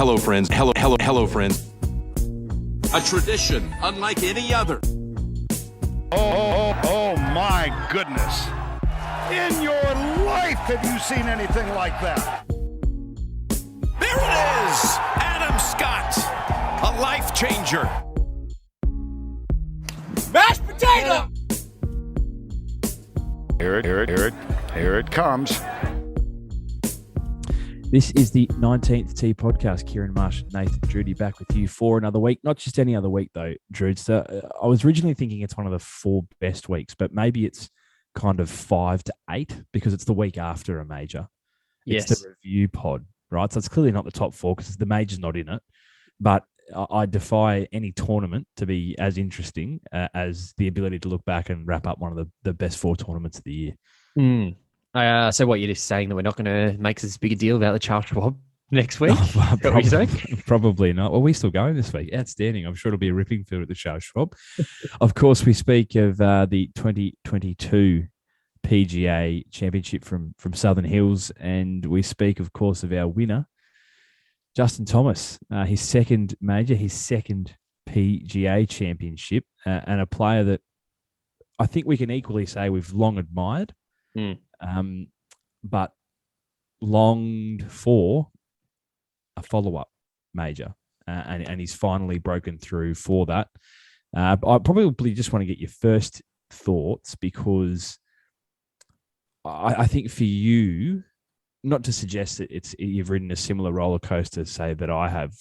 Hello, friends. Hello, friends. A tradition unlike any other. Oh, my goodness. In your life, have you seen anything like that? There it is! Adam Scott, a life changer. Mashed potato! Here it comes. This is the 19th Tee podcast. Kieran Marsh, Nathan Drudy back with you for another week. Not just any other week, though, Drude. So I was originally thinking it's one of the 4 best weeks, but maybe it's kind of 5 to 8 because it's the week after a major. Yes. It's the review pod, right? So it's clearly not the top 4 because the major's not in it. But I defy any tournament to be as interesting as the ability to look back and wrap up one of the best 4 tournaments of the year. So what, you're just saying that we're not going to make this big a deal about the Charles Schwab next week? Probably not. Well, we're still going this week. Outstanding. I'm sure it'll be a ripping field at the Charles Schwab. Of course, we speak of the 2022 PGA Championship from Southern Hills, and we speak, of course, of our winner, Justin Thomas, his second major, his second PGA Championship, and a player that I think we can equally say we've long admired. But longed for a follow-up major, and he's finally broken through for that. I probably just want to get your first thoughts because I think for you, not to suggest that you've ridden a similar roller coaster, say that I have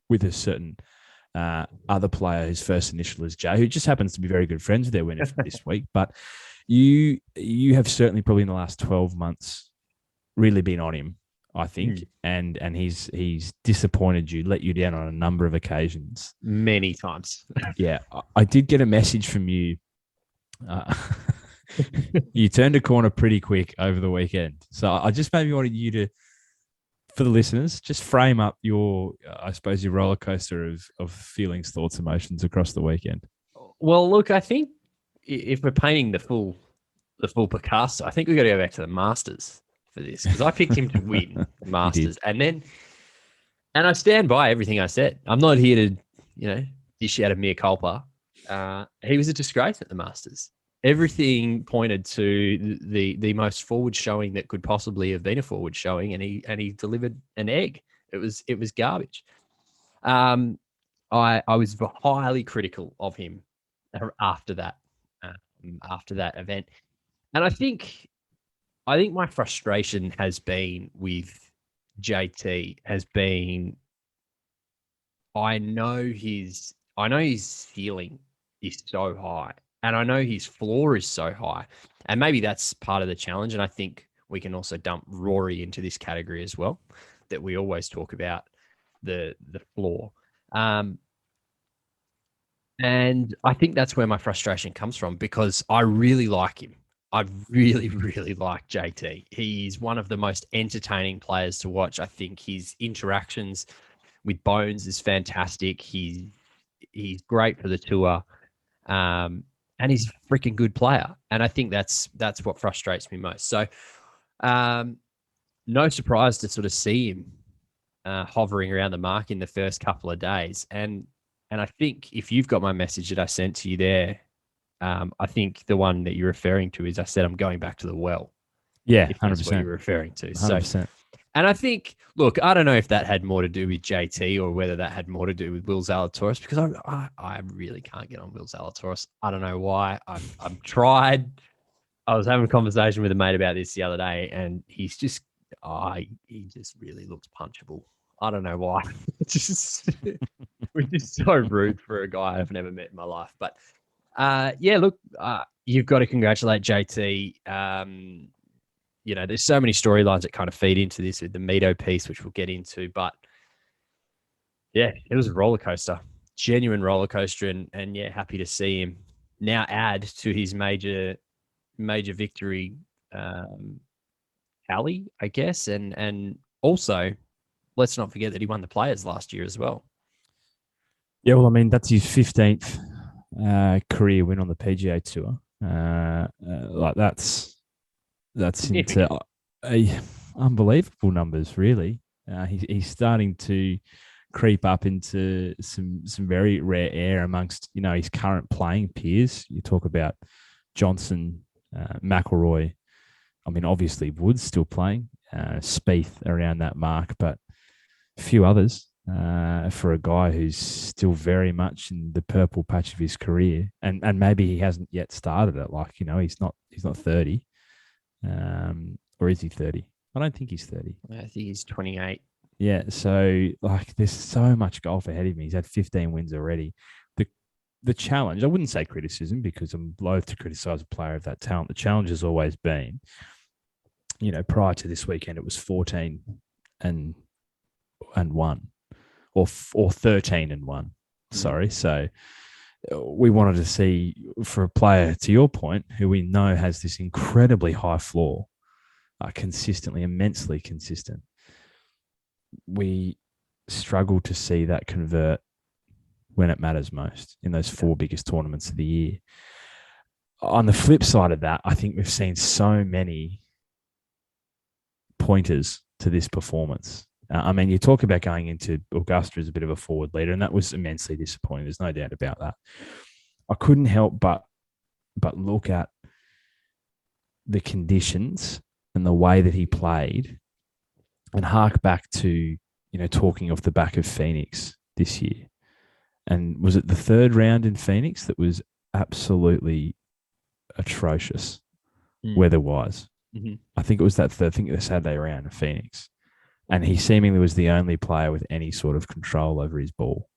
with a certain other player whose first initial is J, who just happens to be very good friends with their winner for this week, but You have certainly probably in the last 12 months really been on him, I think, and he's disappointed you, let you down on a number of occasions. Many times. Yeah, I did get a message from you. You turned a corner pretty quick over the weekend. So I just maybe wanted you to, for the listeners, just frame up your, I suppose, your roller coaster of feelings, thoughts, emotions across the weekend. Well, look, I think if we're painting the full Picasso, I think we've got to go back to the Masters for this because I picked him to win the Masters, and I stand by everything I said. I'm not here to, dish out a mea culpa. He was a disgrace at the Masters. Everything pointed to the most forward showing that could possibly have been a forward showing, and he delivered an egg. It was garbage. I was highly critical of him after that event. And I think my frustration has been with JT has been, I know his ceiling is so high and I know his floor is so high, and maybe that's part of the challenge. And I think we can also dump Rory into this category as well, that we always talk about the floor. And I think that's where my frustration comes from because I really like him. I really, really like JT. He's one of the most entertaining players to watch. I think his interactions with Bones is fantastic. He's great for the tour. And he's a freaking good player. And I think that's what frustrates me most. So no surprise to sort of see him hovering around the mark in the first couple of days. And I think if you've got my message that I sent to you there, I think the one that you're referring to is I said I'm going back to the well. Yeah, 100%. That's what you're referring to. 100%. So, and I think, look, I don't know if that had more to do with JT or whether that had more to do with Will Zalatoris, because I really can't get on Will Zalatoris. I don't know why. I've tried. I was having a conversation with a mate about this the other day, and he just really looks punchable. I don't know why. Which is so rude for a guy I've never met in my life. But look, you've got to congratulate JT. There's so many storylines that kind of feed into this with the Mito piece, which we'll get into. But yeah, it was a roller coaster, genuine roller coaster, and happy to see him now add to his major victory tally, I guess, and also let's not forget that he won the Players last year as well. Yeah, well, I mean, that's his 15th career win on the PGA Tour. That's into unbelievable numbers, really. He's starting to creep up into some very rare air amongst his current playing peers. You talk about Johnson, McElroy. I mean, obviously Wood's still playing, Spieth around that mark, but a few others for a guy who's still very much in the purple patch of his career, and maybe he hasn't yet started it. Like he's not 30, or is he 30? I don't think he's 30. I think he's 28. Yeah, so there's so much golf ahead of me. He's had 15 wins already. The challenge, I wouldn't say criticism because I'm loath to criticize a player of that talent. The challenge has always been, prior to this weekend, it was 14 and 1, or 13 and 1. Sorry. So we wanted to see, for a player, to your point, who we know has this incredibly high floor, consistently, immensely consistent. We struggle to see that convert when it matters most in those 4 biggest tournaments of the year. On the flip side of that, I think we've seen so many pointers to this performance. I mean, you talk about going into Augusta as a bit of a forward leader, and that was immensely disappointing. There's no doubt about that. I couldn't help but look at the conditions and the way that he played and hark back to, talking off the back of Phoenix this year. And was it the 3rd round in Phoenix that was absolutely atrocious weather-wise? Mm-hmm. I think it was the Saturday round in Phoenix. And he seemingly was the only player with any sort of control over his ball.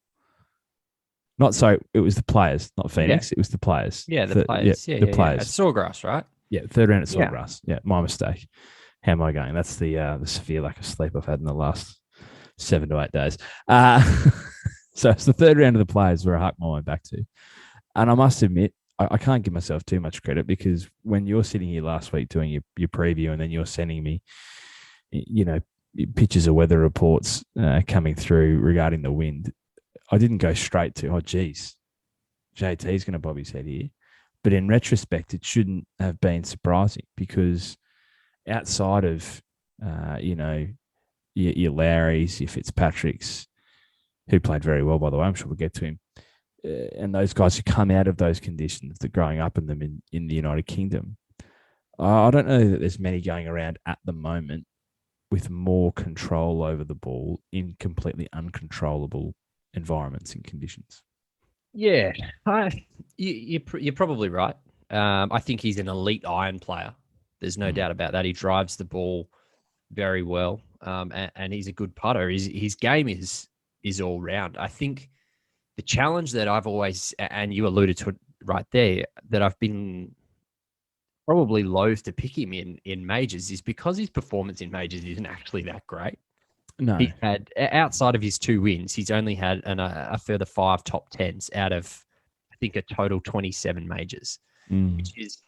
It was the players, not Phoenix. Yeah. It was the players. Yeah, the players. Yeah, the players. At Sawgrass, right? Yeah, 3rd round at Sawgrass. Yeah, my mistake. How am I going? That's the severe lack of sleep I've had in the last 7 to 8 days. So it's the 3rd round of the players where I hark my mind back to. And I must admit, I can't give myself too much credit, because when you're sitting here last week doing your preview and then you're sending me, pictures of weather reports coming through regarding the wind, I didn't go straight to, oh, geez, JT's going to bob his head here. But in retrospect, it shouldn't have been surprising, because outside of, your Lowrys, your Fitzpatricks, who played very well, by the way, I'm sure we'll get to him, and those guys who come out of those conditions, that growing up in them in the United Kingdom, I don't know that there's many going around at the moment with more control over the ball in completely uncontrollable environments and conditions. Yeah, you're probably right. I think he's an elite iron player. There's no doubt about that. He drives the ball very well, and he's a good putter. His game is all round. I think the challenge that I've always, and you alluded to it right there, that I've been probably loath to pick him in majors, is because his performance in majors isn't actually that great. No. He's had, outside of his 2 wins, he's only had a further 5 top 10s out of, I think, a total 27 majors, which is,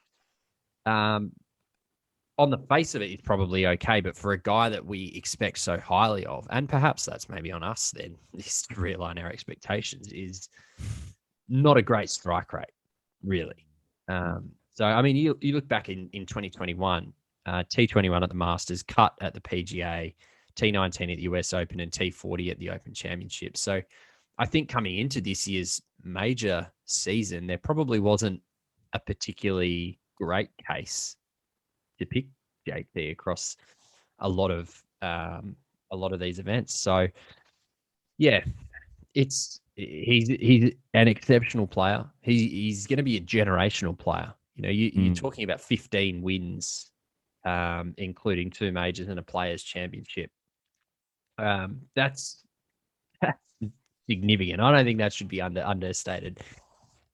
on the face of it, is probably okay. But for a guy that we expect so highly of, and perhaps that's maybe on us then, is to realign our expectations, is not a great strike rate, really. So, I mean, you look back in 2021, T21 at the Masters, cut at the PGA, T19 at the US Open, and T40 at the Open Championship. So I think coming into this year's major season, there probably wasn't a particularly great case to pick JT across a lot of these events. So yeah, he's an exceptional player. He's going to be a generational player. You're talking about 15 wins, including 2 majors and a Players' Championship. That's significant. I don't think that should be understated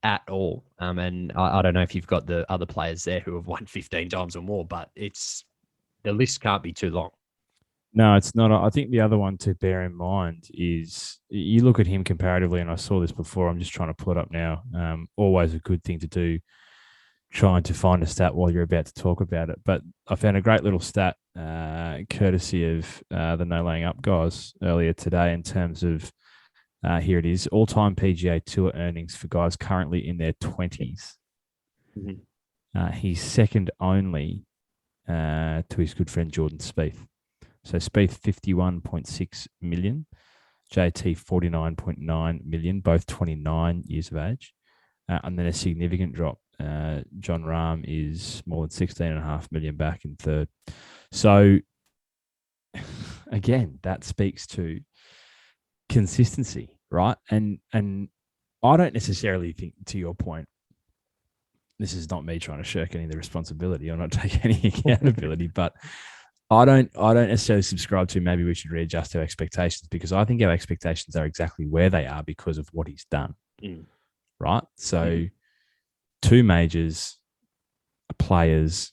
at all. And I don't know if you've got the other players there who have won 15 times or more, but the list can't be too long. No, it's not. I think the other one to bear in mind is you look at him comparatively, and I saw this before. I'm just trying to pull it up now. Always a good thing to do, trying to find a stat while you're about to talk about it. But I found a great little stat, courtesy of the No Laying Up guys earlier today, in terms of, here it is, all-time PGA Tour earnings for guys currently in their 20s. Mm-hmm. He's second only to his good friend Jordan Spieth. So Spieth, 51.6 million. JT 49.9 million, both 29 years of age. And then a significant drop. John Rahm is more than 16.5 million back in third. So again, that speaks to consistency, right? And I don't necessarily think, to your point, this is not me trying to shirk any of the responsibility or not take any accountability, but I don't necessarily subscribe to maybe we should readjust our expectations, because I think our expectations are exactly where they are because of what he's done. Right? So 2 majors, players,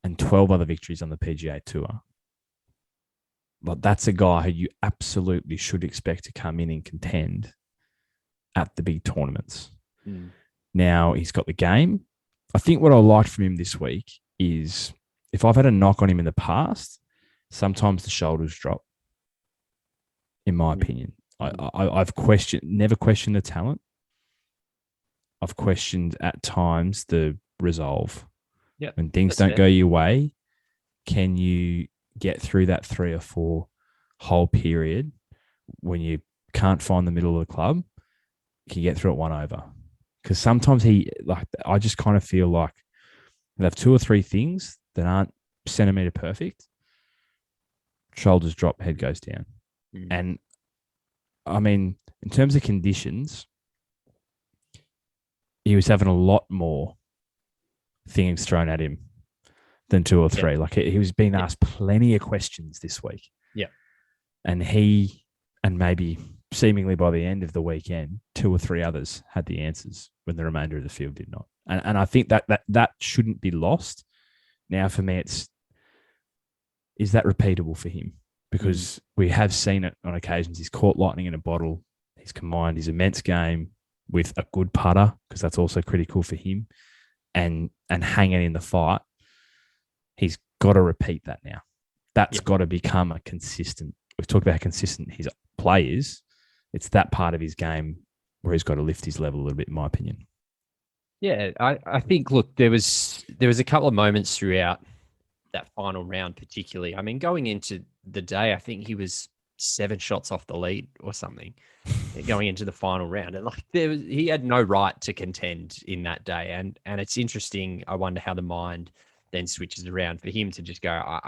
and 12 other victories on the PGA Tour. But that's a guy who you absolutely should expect to come in and contend at the big tournaments. Now, he's got the game. I think what I liked from him this week is, if I've had a knock on him in the past, sometimes the shoulders drop, in my opinion. I've never questioned the talent. I've questioned at times the resolve. When things don't go your way, can you get through that 3 or 4 hole period when you can't find the middle of the club? Can you get through it 1 over? Because sometimes I just kind of feel like they have 2 or 3 things that aren't centimeter perfect. Shoulders drop, head goes down. And I mean, in terms of conditions, he was having a lot more things thrown at him than 2 or 3. Like, he was being asked plenty of questions this week. And and maybe seemingly by the end of the weekend, 2 or 3 others had the answers when the remainder of the field did not. And I think that shouldn't be lost. Now, for me, is that repeatable for him? Because we have seen it on occasions. He's caught lightning in a bottle. He's combined his immense game with a good putter, because that's also critical for him, and hanging in the fight. He's got to repeat that now. That's got to become a consistent. We've talked about how consistent his play is. It's that part of his game where he's got to lift his level a little bit, in my opinion. Yeah, I think, look, there was a couple of moments throughout that final round, particularly. I mean, going into the day, I think he was 7 shots off the lead or something going into the final round. And he had no right to contend in that day. And it's interesting. I wonder how the mind then switches around for him to just go, I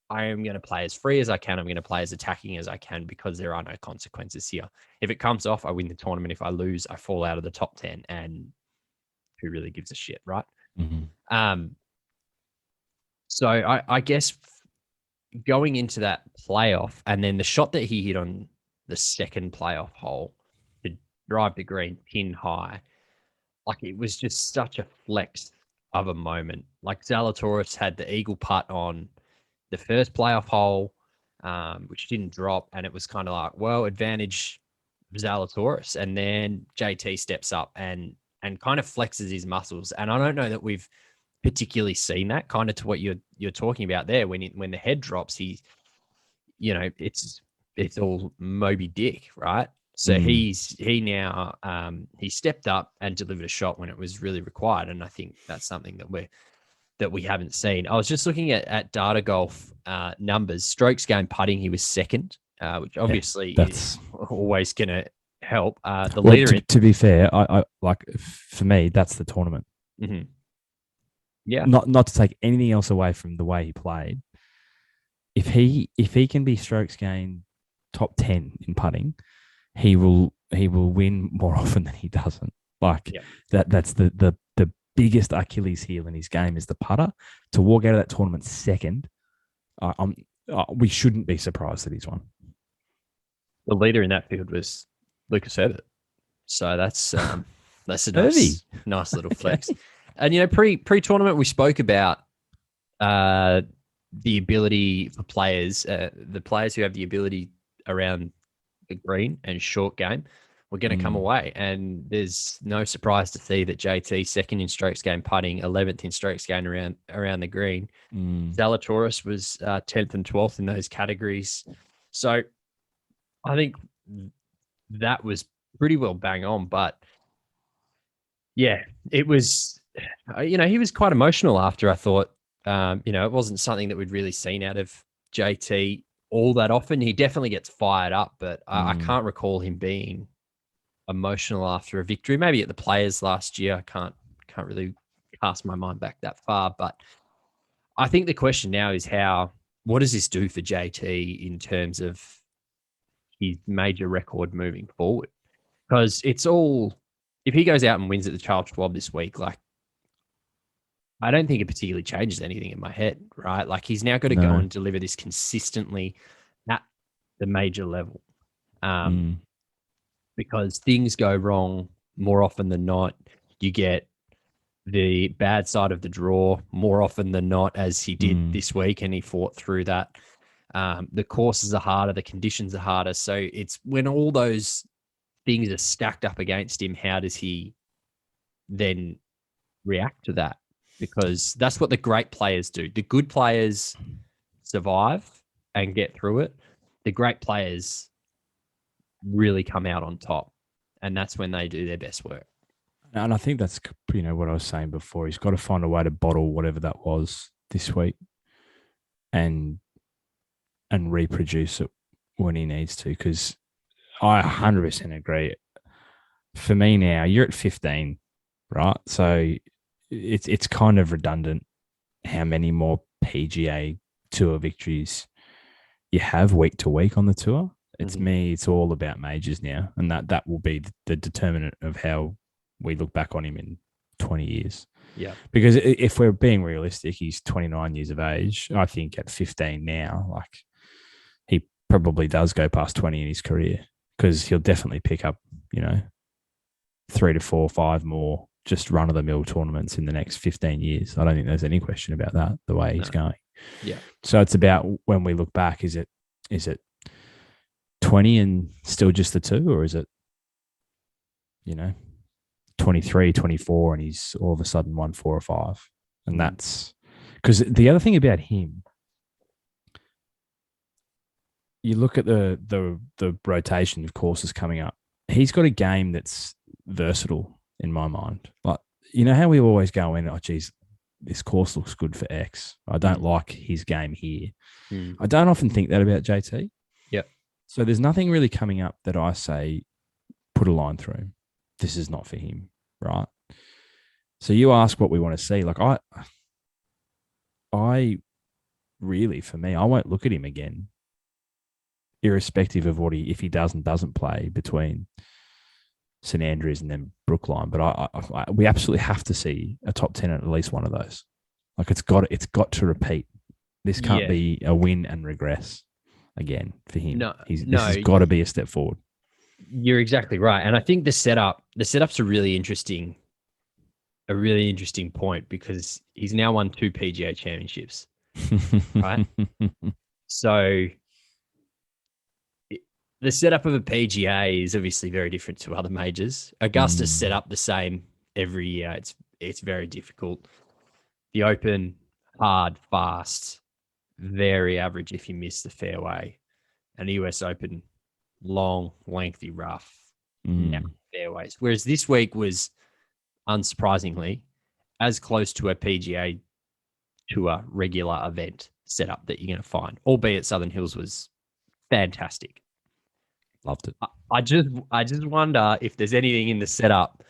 am going to play as free as I can. I'm going to play as attacking as I can, because there are no consequences here. If it comes off, I win the tournament. If I lose, I fall out of the top 10. And who really gives a shit, right? So I guess going into that playoff, and then the shot that he hit on the second playoff hole to drive the green pin high, like, it was just such a flex of a moment. Like, Zalatoris had the eagle putt on the first playoff hole, which didn't drop, and it was kind of like, well, advantage Zalatoris, and then JT steps up and kind of flexes his muscles. And I don't know that we've particularly seen that, kind of to what you're talking about there. When the head drops, it's all Moby Dick, right? So he stepped up and delivered a shot when it was really required, and I think that's something that we haven't seen. I was just looking at Data Golf numbers. Strokes gained putting, he was second, which obviously is always going to help. The leader. To be fair, I like, for me, that's the tournament. Yeah. Not to take anything else away from the way he played. If he can be strokes gained top 10 in putting, he will win more often than he doesn't. Like, that's the biggest Achilles heel in his game is the putter. To walk out of that tournament second, we shouldn't be surprised that he's won. The leader in that field was Lucas Herbert, so that's a nice little flex. And pre-tournament we spoke about the ability for players, the players who have the ability around the green and short game, were going to come away. And there's no surprise to see that JT, second in strokes gained putting, 11th in strokes gained around the green. Zalatoris was 10th and 12th in those categories. So I think that was pretty well bang on. But yeah, it was, he was quite emotional after, I thought. It wasn't something that we'd really seen out of JT all that often. He definitely gets fired up, but I can't recall him being emotional after a victory. Maybe at the Players last year. I can't really cast my mind back that far. But I think the question now is what does this do for JT in terms of his major record moving forward? Because it's all, if he goes out and wins at the Charles Schwab this week, like, I don't think it particularly changes anything in my head, right? Like, he's now got to go and deliver this consistently at the major level. Because things go wrong more often than not. You get the bad side of the draw more often than not, as he did this week, and he fought through that. The courses are harder, the conditions are harder. So it's when all those things are stacked up against him, how does he then react to that? Because that's what the great players do. The good players survive and get through it. The great players really come out on top, and that's when they do their best work. And I think that's, what I was saying before. He's got to find a way to bottle whatever that was this week and reproduce it when he needs to, because I 100% agree. For me now, you're at 15, right? So it's kind of redundant how many more PGA Tour victories you have week to week on the tour. It's all about majors now, and that will be the determinant of how we look back on him in 20 years. Yeah. Because if we're being realistic, he's 29 years of age. I think at 15 now, like, he probably does go past 20 in his career, because he'll definitely pick up, 3 to 4, 5 more just run-of-the-mill tournaments in the next 15 years. I don't think there's any question about that, the way he's going. Yeah. So it's about, when we look back, is it 20 and still just the 2, or is it, 23, 24, and he's all of a sudden won 4 or 5? And that's because the other thing about him, you look at the rotation of courses coming up. He's got a game that's versatile in my mind. Like, how we always go in, oh, geez, this course looks good for X. I don't like his game here. I don't often think that about JT. Yep. So there's nothing really coming up that I say, put a line through him. This is not for him, right? So you ask what we want to see. Like, I really, for me, I won't look at him again, irrespective of if he doesn't play between St Andrews and then Brookline. But we absolutely have to see a top 10 at least one of those. Like, it's got to repeat. This can't be a win and regress again for him. This has got to be a step forward. You're exactly right. And I think the setup's a really interesting point, because he's now won 2 PGA championships, right? So the setup of a PGA is obviously very different to other majors. Augusta's set up the same every year. It's very difficult. The Open, hard, fast, very average if you miss the fairway. And the US Open, long, lengthy, rough, narrow fairways. Whereas this week was, unsurprisingly, as close to a PGA Tour regular event setup that you're going to find, albeit Southern Hills was fantastic. Loved it. I just wonder if there's anything in the setup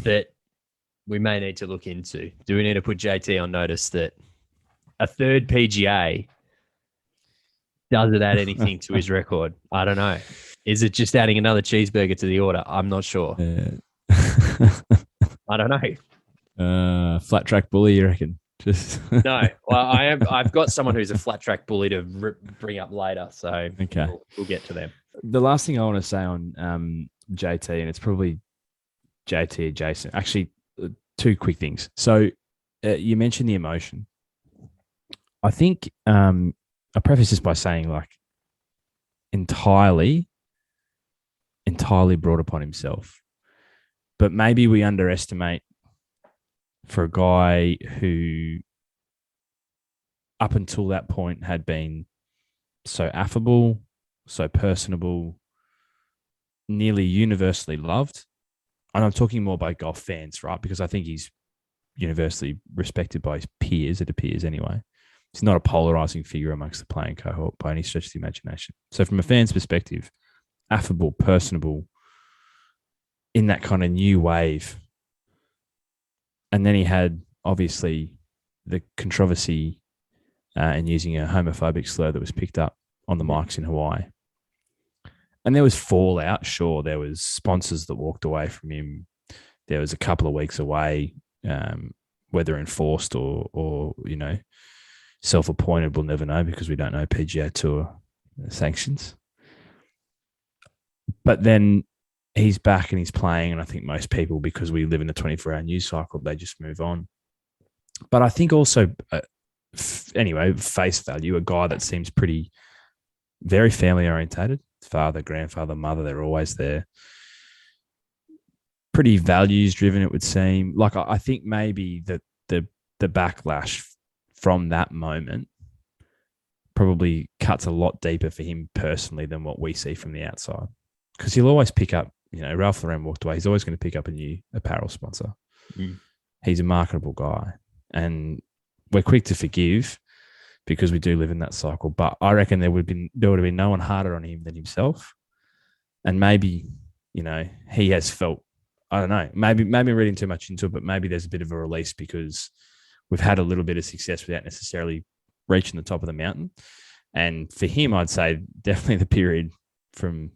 that we may need to look into. Do we need to put JT on notice that a third PGA, does it add anything to his record? I don't know. Is it just adding another cheeseburger to the order? I'm not sure. I don't know. Flat track bully, you reckon? Just No. Well, I've got someone who's a flat track bully to bring up later, so okay, we'll get to them. The last thing I want to say on JT, and it's probably JT adjacent. Actually, 2 quick things. So you mentioned the emotion. I think I preface this by saying, like, entirely brought upon himself. But maybe we underestimate, for a guy who up until that point had been so affable, so personable, nearly universally loved. And I'm talking more by golf fans, right? Because I think he's universally respected by his peers, it appears anyway. He's not a polarizing figure amongst the playing cohort by any stretch of the imagination. So from a fan's perspective, affable, personable, in that kind of new wave. And then he had, obviously, the controversy in using a homophobic slur that was picked up on the mics in Hawaii. And there was fallout. Sure, there was sponsors that walked away from him. There was a couple of weeks away, whether enforced or self-appointed, we'll never know because we don't know PGA Tour sanctions. But then he's back and he's playing, and I think most people, because we live in a 24-hour news cycle, they just move on. But I think also, face value, a guy that seems very family-orientated, father, grandfather, mother, they're always there. Pretty values-driven, it would seem. Like, I think maybe that the backlash from that moment probably cuts a lot deeper for him personally than what we see from the outside. Because he'll always pick up, Ralph Lauren walked away. He's always going to pick up a new apparel sponsor. Mm. He's a marketable guy. And we're quick to forgive because we do live in that cycle. But I reckon there would have been no one harder on him than himself. And maybe, he has felt, I don't know, maybe I'm reading too much into it, but maybe there's a bit of a release because we've had a little bit of success without necessarily reaching the top of the mountain. And for him, I'd say definitely the period from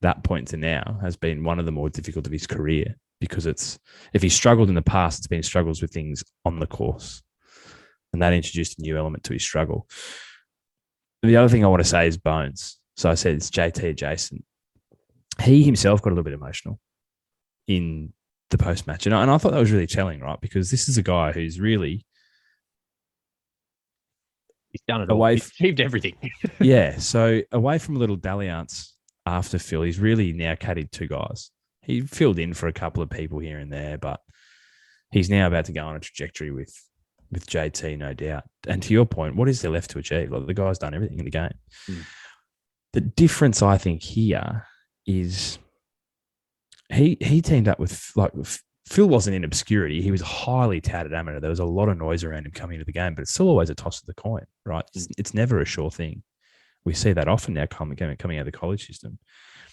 that point to now has been one of the more difficult of his career because if he struggled in the past, it's been struggles with things on the course. And that introduced a new element to his struggle. The other thing I want to say is Bones. So I said it's JT adjacent. He himself got a little bit emotional in the post-match. And I thought that was really telling, right? Because this is a guy who's really... He's done it all. He's achieved everything. Yeah. So away from a little dalliance after Phil, he's really now caddied two guys. He filled in for a couple of people here and there, but he's now about to go on a trajectory with JT, no doubt. And to your point, what is there left to achieve? Like, the guy's done everything in the game. Mm. The difference, I think, here is he teamed up with Phil wasn't in obscurity. He was a highly touted amateur. There was a lot of noise around him coming into the game, but it's still always a toss of the coin, right? It's never a sure thing. We see that often now coming out of the college system.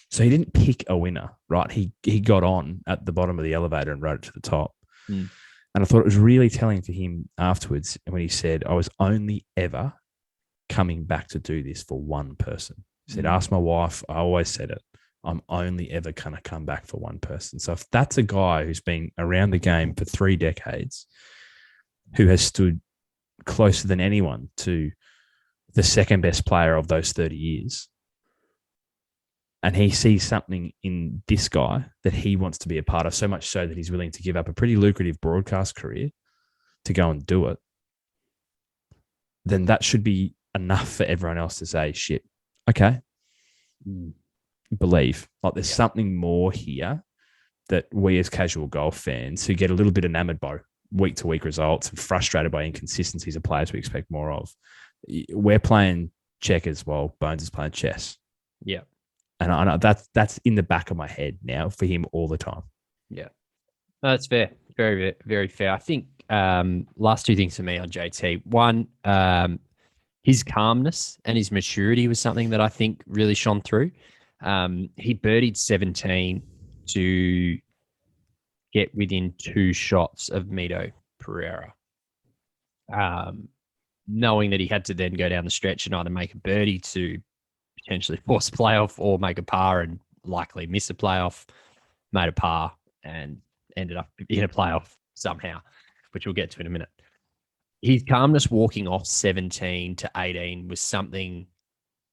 So he didn't pick a winner, right? He got on at the bottom of the elevator and rode it to the top. Mm. And I thought it was really telling for him afterwards when he said, I was only ever coming back to do this for one person. He said, ask my wife. I always said it. I'm only ever going to come back for one person. So if that's a guy who's been around the game for 3 decades, who has stood closer than anyone to the second best player of those 30 years, and he sees something in this guy that he wants to be a part of, so much so that he's willing to give up a pretty lucrative broadcast career to go and do it, then that should be enough for everyone else to say, shit, okay, believe. Like, there's something more here that we as casual golf fans who get a little bit enamored by week-to-week results and frustrated by inconsistencies of players we expect more of, we're playing checkers while Bones is playing chess. Yeah. And I know that's in the back of my head now for him all the time. Yeah. No, that's fair. Very, very fair. I think last two things for me on JT. One, his calmness and his maturity was something that I think really shone through. He birdied 17 to get within 2 shots of Mito Pereira. Knowing that he had to then go down the stretch and either make a birdie to potentially force a playoff or make a par and likely miss a playoff, made a par and ended up in a playoff somehow, which we'll get to in a minute. His calmness walking off 17 to 18 was something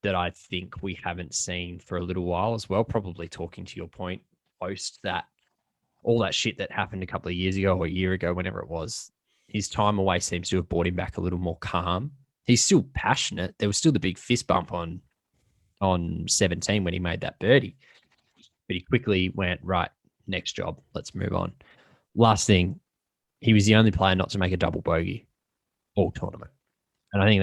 that I think we haven't seen for a little while as well, probably talking to your point post that, all that shit that happened a couple of years ago or a year ago, whenever it was. His time away seems to have brought him back a little more calm. He's still passionate. There was still the big fist bump on 17 when he made that birdie. But he quickly went, right, next job, let's move on. Last thing, he was the only player not to make a double bogey all tournament. And I think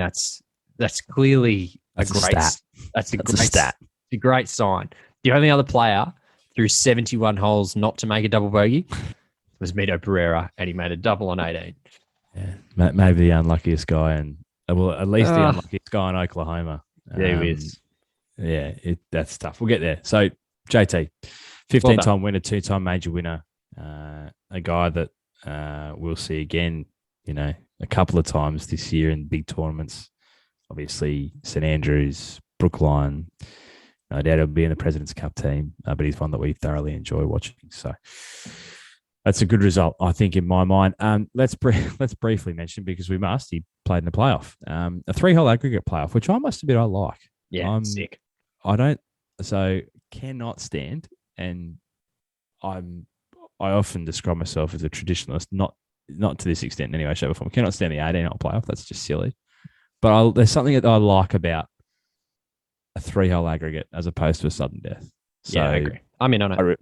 that's clearly a great stat. That's a great stat. It's a great sign. The only other player through 71 holes not to make a double bogey was Mito Pereira, and he made a double on 18. Yeah, maybe the unluckiest guy in Well, at least the unluckiest guy in Oklahoma. There he is. Yeah, that's tough. We'll get there. So, JT, 15-time winner, 2-time major winner, a guy that we'll see again, a couple of times this year in big tournaments. Obviously, St Andrews, Brookline. No doubt he'll be in the President's Cup team, but he's one that we thoroughly enjoy watching. So that's a good result, I think, in my mind. Let's briefly mention, because we must, he played in the playoff, a 3-hole aggregate playoff, which I must admit I like. Yeah, sick. Cannot stand, and I often describe myself as a traditionalist, not to this extent in any way, shape, or form. I cannot stand the 18-hole playoff. That's just silly. But there's something that I like about a 3-hole aggregate as opposed to a sudden death. So, yeah, I agree. I mean, I know.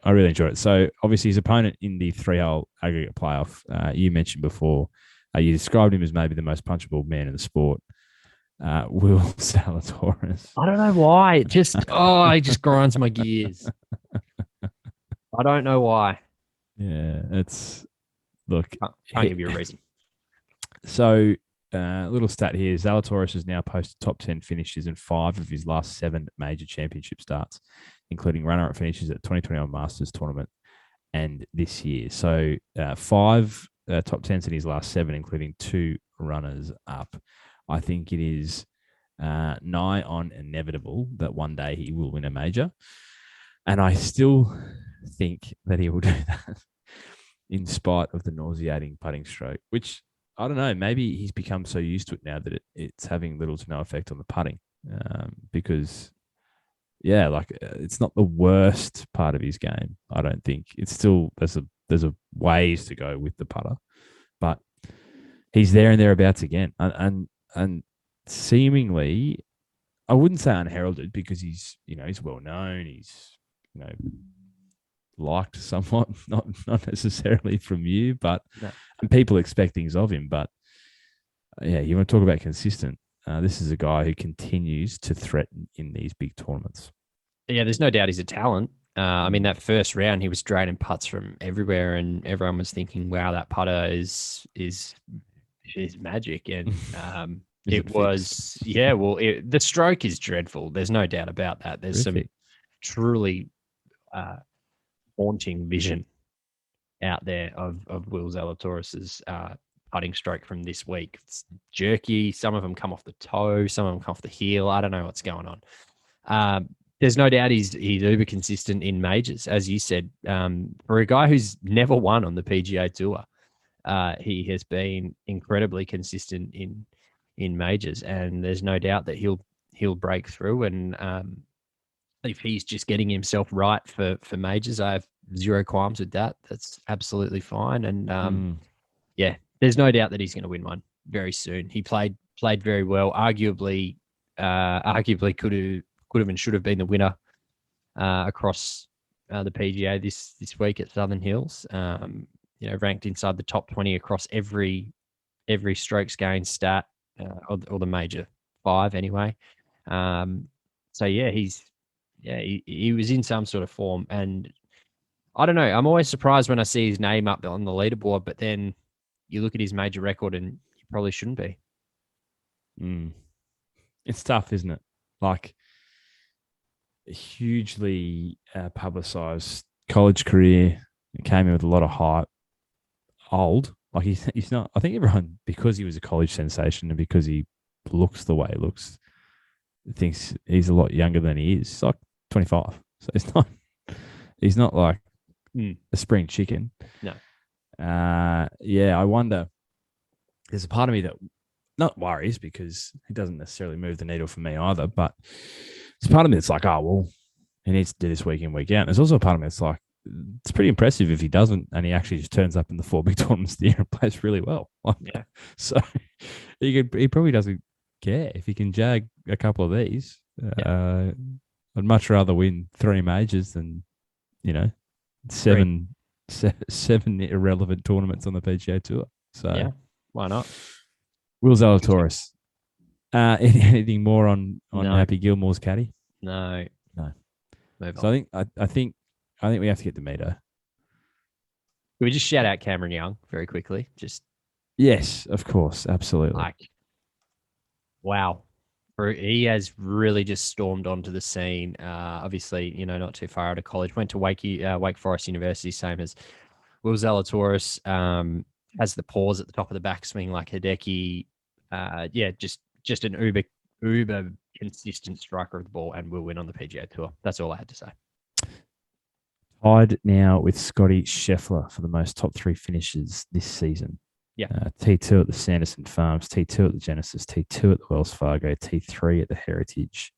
I really enjoy it. So obviously his opponent in the 3-hole aggregate playoff, you mentioned before, you described him as maybe the most punchable man in the sport. Will Zalatoris. I don't know why. It just grinds my gears. I don't know why. Yeah, Can't give you a reason. So, little stat here: Zalatoris has now posted top 10 finishes in 5 of his last 7 major championship starts, including runner-up finishes at 2021 Masters tournament and this year. So, 5 top 10s in his last 7, including 2 runners-up. I think it is nigh on inevitable that one day he will win a major. And I still think that he will do that in spite of the nauseating putting stroke, which, I don't know, maybe he's become so used to it now that it's having little to no effect on the putting because, it's not the worst part of his game, I don't think. It's still, there's a ways to go with the putter, but he's there and thereabouts again. And seemingly, I wouldn't say unheralded because he's well known. He's, liked somewhat, not necessarily from you, but and people expect things of him. But yeah, you want to talk about consistent. This is a guy who continues to threaten in these big tournaments. Yeah, there's no doubt he's a talent. I mean, that first round, he was draining putts from everywhere, and everyone was thinking, "Wow, that putter is magic." And the stroke is dreadful. There's no doubt about that. There's some truly haunting vision out there of Will Zalatoris's putting stroke from this week. It's jerky. Some of them come off the toe. Some of them come off the heel. I don't know what's going on. There's no doubt he's uber consistent in majors, as you said. For a guy who's never won on the PGA Tour, he has been incredibly consistent in majors, and there's no doubt that he'll break through. And if he's just getting himself right for majors, I have zero qualms with that. That's absolutely fine. And there's no doubt that he's going to win one very soon. He played very well. Arguably could have and should have been the winner across the PGA this week at Southern Hills. Ranked inside the top 20 across every strokes gained stat or the major 5 anyway. He was in some sort of form, and I don't know. I'm always surprised when I see his name up on the leaderboard, but then you look at his major record and he probably shouldn't be. It's tough, isn't it? Like, a hugely publicized college career. He came in with a lot of hype. Old. Like, he's not. I think everyone, because he was a college sensation and because he looks the way he looks, thinks he's a lot younger than he is. He's like 25. So he's not like a spring chicken. No. I wonder. There's a part of me that not worries because he doesn't necessarily move the needle for me either. But there's part of me that's like, oh, well, he needs to do this week in, week out. And there's also a part of me that's like, it's pretty impressive if he doesn't and he actually just turns up in the 4 big tournaments of the year and plays really well. So he probably doesn't care if he can jag a couple of these. I'd much rather win 3 majors than, seven irrelevant tournaments on the PGA Tour. So why not? Will Zalatoris. Anything more on Happy Gilmore's caddy? No. So I think we have to get to Mito. Can we just shout out Cameron Young very quickly? Yes, of course, absolutely. Wow. He has really just stormed onto the scene. Obviously, not too far out of college. Went to Wake Forest University, same as Will Zalatoris. Has the pause at the top of the backswing like Hideki. Just an uber consistent striker of the ball, and will win on the PGA Tour. That's all I had to say. Tied now with Scotty Scheffler for the most top 3 finishes this season. Yeah. T2 at the Sanderson Farms, T2 at the Genesis, T2 at the Wells Fargo, T3 at the Heritage,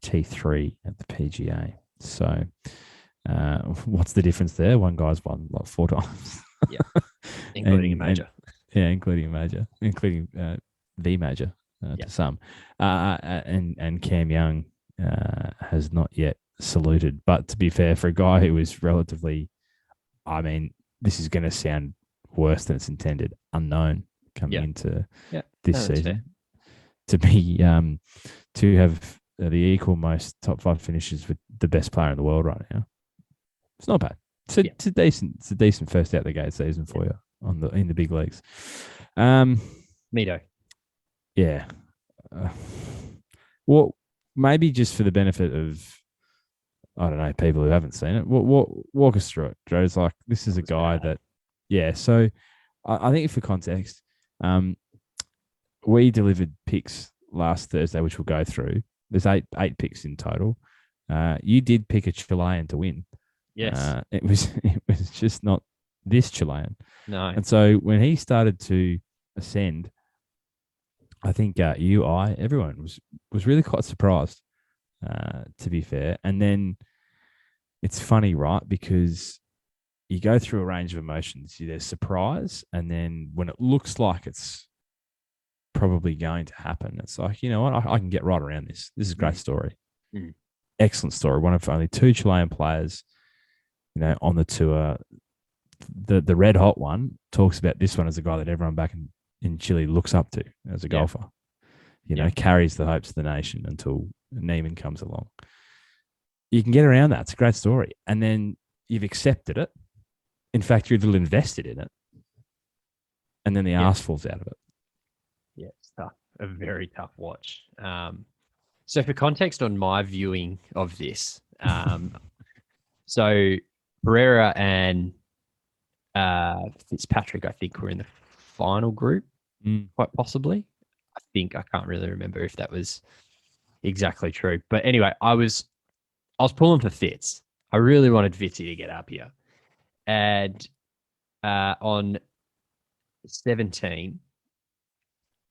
T3 at the PGA. So what's the difference there? One guy's won like 4 times. Yeah. Including a major. Including a major, including the major to some. And Cam Young has not yet saluted. But to be fair, for a guy who was relatively, this is going to sound worse than it's intended, unknown coming into this season, to be to have the equal most top 5 finishes with the best player in the world right now. It's not bad. It's a decent first out the gate season for you in the big leagues. Mito. Yeah. Well, maybe just for the benefit of, I don't know, people who haven't seen it, walk us through it, Joe. It's like, this is a guy that, so I think for context, we delivered picks last Thursday, which we'll go through. There's eight picks in total. You did pick a Chilean to win. Yes. It was just not this Chilean. No. And so when he started to ascend, I think everyone was really quite surprised, to be fair. And then it's funny, right? Because you go through a range of emotions. There's surprise, and then when it looks like it's probably going to happen, it's like, you know what? I can get right around this. This is a great story. Mm. Excellent story. One of only 2 Chilean players, on the tour. The red hot one talks about this one as a guy that everyone back in Chile looks up to as a golfer. Carries the hopes of the nation until Neiman comes along. You can get around that. It's a great story. And then you've accepted it. In fact, you're a little invested in it. And then the arse falls out of it. Yeah, it's tough. A very tough watch. So for context on my viewing of this, so Pereira and Fitzpatrick, I think, were in the final group, quite possibly. I can't really remember if that was exactly true. But anyway, I was pulling for Fitz. I really wanted Fitzy to get up here. And on 17,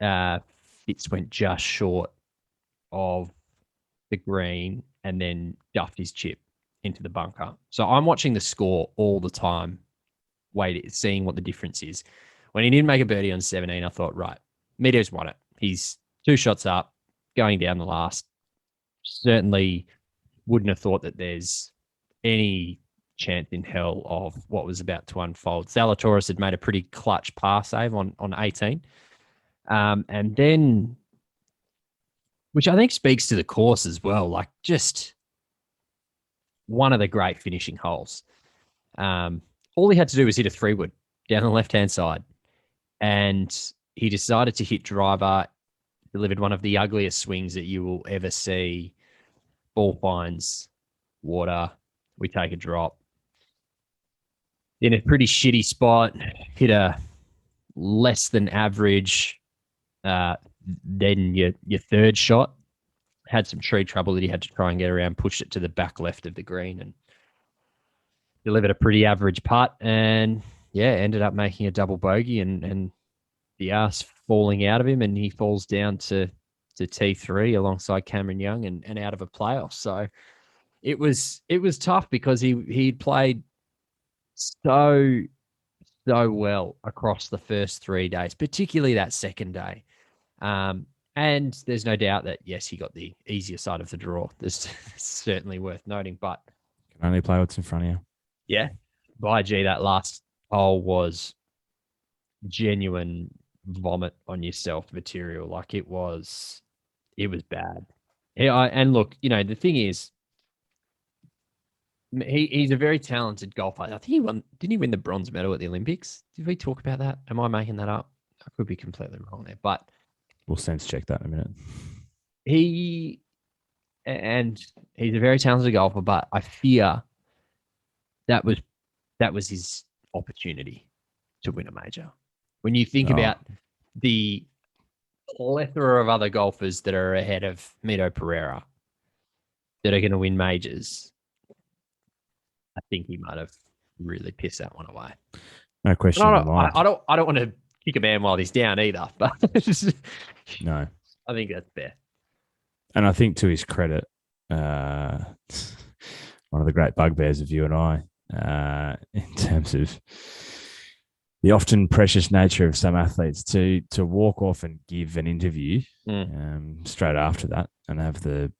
Fitz went just short of the green and then duffed his chip into the bunker. So I'm watching the score all the time, seeing what the difference is. When he didn't make a birdie on 17, I thought, right, Mito's won it. He's 2 shots up, going down the last. Certainly wouldn't have thought that there's any chance in hell of what was about to unfold. Zalatoris had made a pretty clutch par save on 18. And then, which I think speaks to the course as well, like just one of the great finishing holes. All he had to do was hit a 3-wood down the left-hand side. And he decided to hit driver, delivered one of the ugliest swings that you will ever see. Ball finds water. We take a drop. In a pretty shitty spot, hit a less than average. Then your third shot had some tree trouble that he had to try and get around, pushed it to the back left of the green and delivered a pretty average putt. And ended up making a double bogey and the ass falling out of him, and he falls down to T3 alongside Cameron Young and out of a playoff. So it was tough because he'd played so well across the first 3 days, particularly that second day. And there's no doubt that, yes, he got the easier side of the draw. This is certainly worth noting, but can only play what's in front of you. Yeah. By gee, that last hole was genuine vomit on yourself material. Like it was bad. And look, the thing is, he's a very talented golfer. I think didn't he win the bronze medal at the Olympics? Did we talk about that? Am I making that up? I could be completely wrong there, but We'll sense check that in a minute. He's a very talented golfer, but I fear that was his opportunity to win a major. When you think about the plethora of other golfers that are ahead of Mito Pereira that are going to win majors, I think he might have really pissed that one away. No question in my mind. I don't want to kick a man while he's down either, but No. I think that's fair. And I think to his credit, one of the great bugbears of you and I, in terms of the often precious nature of some athletes, to walk off and give an interview straight after that and have the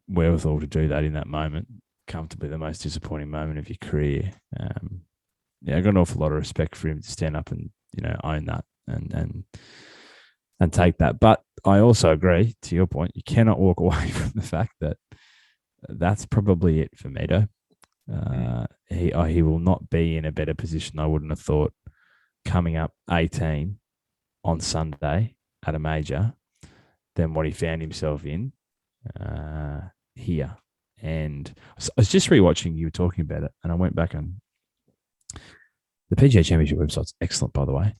wherewithal to do that in that moment, comfortably the most disappointing moment of your career. I got an awful lot of respect for him to stand up and own that and take that. But I also agree, to your point, you cannot walk away from the fact that that's probably it for Mito. He will not be in a better position, I wouldn't have thought, coming up 18 on Sunday at a major than what he found himself in here. And I was just rewatching, you were talking about it, and I went back on the PGA Championship website's excellent, by the way.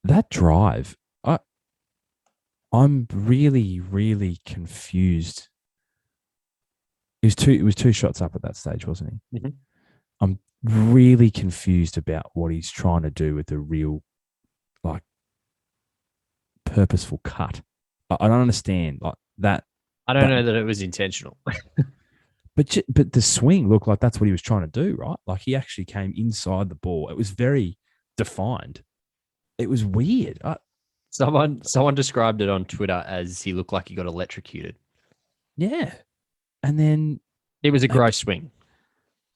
That drive, I'm really, really confused. It was two shots up at that stage, wasn't he? Mm-hmm. I'm really confused about what he's trying to do with the real, purposeful cut. I don't understand that. I don't know that it was intentional. But the swing looked like that's what he was trying to do, right? Like he actually came inside the ball. It was very defined. It was weird. Someone described it on Twitter as he looked like he got electrocuted. Yeah. And then it was a gross swing.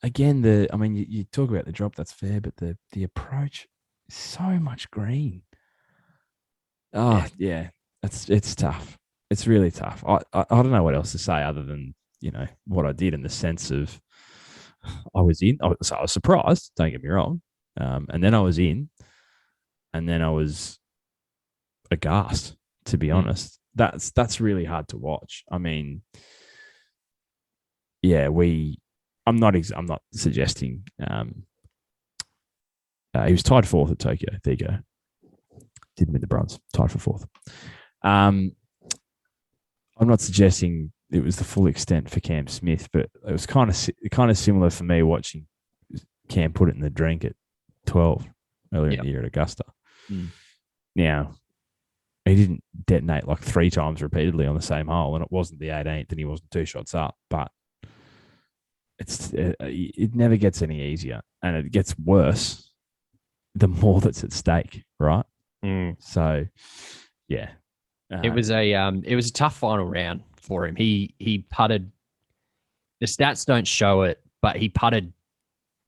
Again, you talk about the drop, that's fair, but the approach is so much green. Oh, yeah. It's tough. It's really tough. I don't know what else to say other than, what I did, in the sense of I was in. I was surprised, don't get me wrong. And then I was in, and then I was aghast, to be honest. That's really hard to watch. I mean, yeah, I'm not suggesting he was tied fourth at Tokyo. There you go. Didn't win the bronze. Tied for fourth. I'm not suggesting it was the full extent for Cam Smith, but it was kind of similar for me watching Cam put it in the drink at 12 earlier in the year at Augusta. Now, he didn't detonate like 3 times repeatedly on the same hole, and it wasn't the 18th, and he wasn't 2 shots up, but it never gets any easier, and it gets worse the more that's at stake, right? So, yeah. It was a tough final round for him. He putted. The stats don't show it, but he putted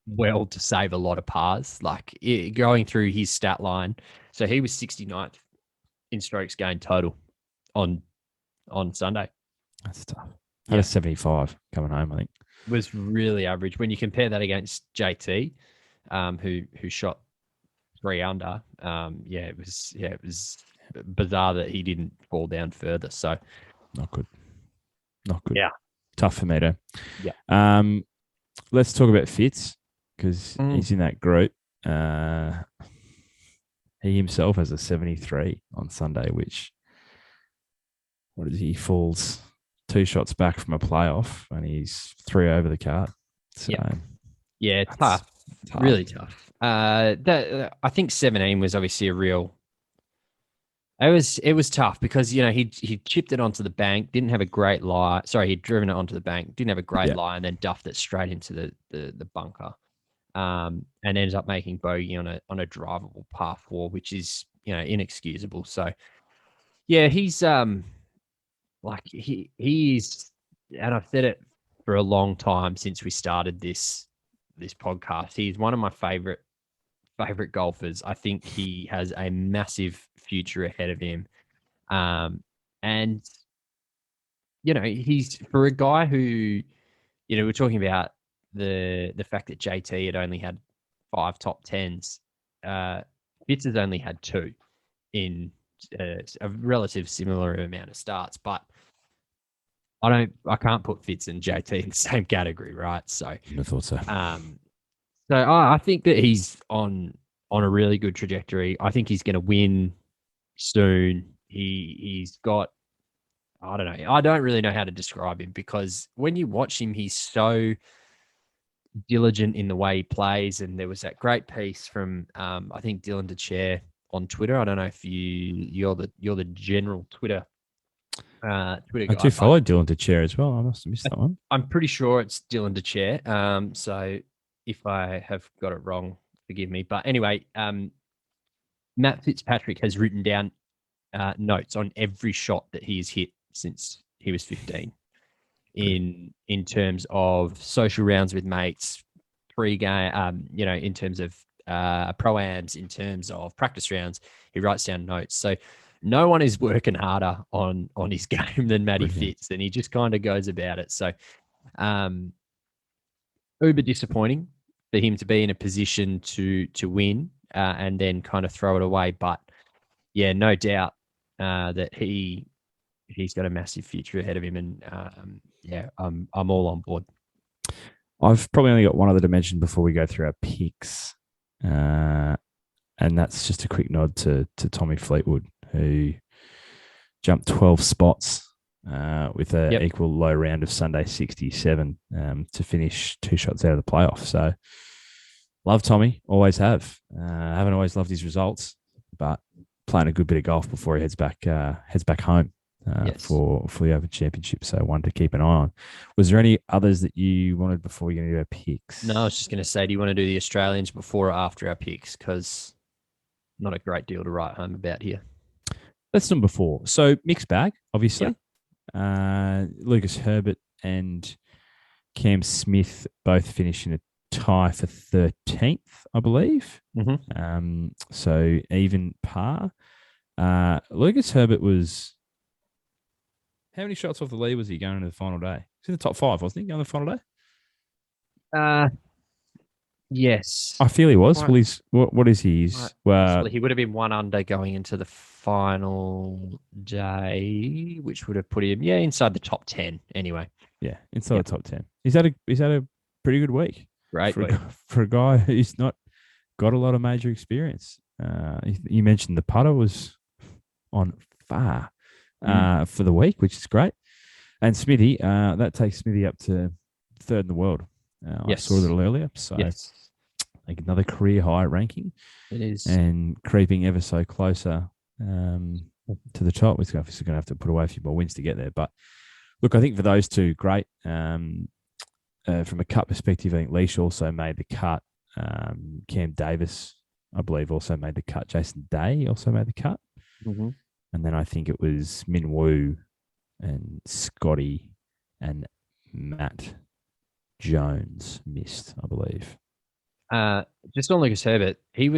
well to save a lot of pars. Like going through his stat line, so he was 69th in strokes gained total on Sunday. That's tough. Had a 75 coming home, I think. It was really average when you compare that against JT, who shot 3 under. It was bizarre that he didn't fall down further. So not good. Yeah, tough for Mito. Yeah. Let's talk about Fitz, because he's in that group. He himself has a 73 on Sunday, which he falls 2 shots back from a playoff, and he's 3 over the card. So yeah, tough. Really tough. I think 17 was obviously a real. It was tough because he chipped it onto the bank, didn't have a great lie. Sorry, he'd driven it onto the bank, didn't have a great lie, and then duffed it straight into the bunker, and ended up making bogey on a drivable par 4, which is inexcusable. So yeah, he's he's, and I've said it for a long time since we started this podcast. He's one of my favorite golfers. I think he has a massive future ahead of him. And he's, for a guy who, we're talking about the fact that JT had only had 5 top 10s. Fitz has only had 2 in a relative similar amount of starts, but I can't put Fitz and JT in the same category, right? So I thought so. I think that he's on a really good trajectory. I think he's going to win soon. He's got, I don't know. I don't really know how to describe him, because when you watch him, he's so diligent in the way he plays. And there was that great piece from I think Dylan DeChair on Twitter. I don't know if you're the general Twitter guy. I do follow Dylan DeChair as well. I must have missed that one. I'm pretty sure it's Dylan DeChair. So if I have got it wrong, forgive me. But anyway, Matt Fitzpatrick has written down notes on every shot that he has hit since he was 15 in terms of social rounds with mates, pre-game, in terms of pro-ams, in terms of practice rounds. He writes down notes. So no one is working harder on his game than Matty Fitz, and he just kind of goes about it. So uber disappointing for him to be in a position to win and then kind of throw it away. But yeah, no doubt that he's got a massive future ahead of him, and I'm all on board. I've probably only got one other to mention before we go through our picks, and that's just a quick nod to Tommy Fleetwood, who jumped 12 spots with an equal low round of Sunday 67 to finish 2 shots out of the playoff. So love Tommy, always have. Haven't always loved his results, but playing a good bit of golf before he heads back home for the Open Championship. So one to keep an eye on. Was there any others that you wanted before we get into our picks? No, I was just going to say, do you want to do the Australians before or after our picks? Because not a great deal to write home about here. Let's do them before. So mixed bag, obviously. Yep. Lucas Herbert and Cam Smith both finishing a tie for 13th, I believe. Mm-hmm. So even par. Lucas Herbert was, how many shots off the lead was he going into the final day? He's in the top 5, wasn't he, going to the final day? Yes. I feel he was. Well, he's what is he? Well, he would have been 1 under going into the final day, which would have put him inside the top 10 anyway. Yeah, inside the top 10. He's had a pretty good week. Great for a guy who's not got a lot of major experience. You mentioned the putter was on fire for the week, which is great. And Smithy, that takes Smithy up to 3rd in the world. I saw a little earlier. So like another career high ranking. It is. And creeping ever so closer to the top. We're obviously going to have to put away a few more wins to get there. But look, I think for those two, great. From a cut perspective, I think Leash also made the cut. Cam Davis, I believe, also made the cut. Jason Day also made the cut. Mm-hmm. And then I think it was Min Woo and Scotty and Matt Jones missed, I believe. Just on Lucas Herbert, he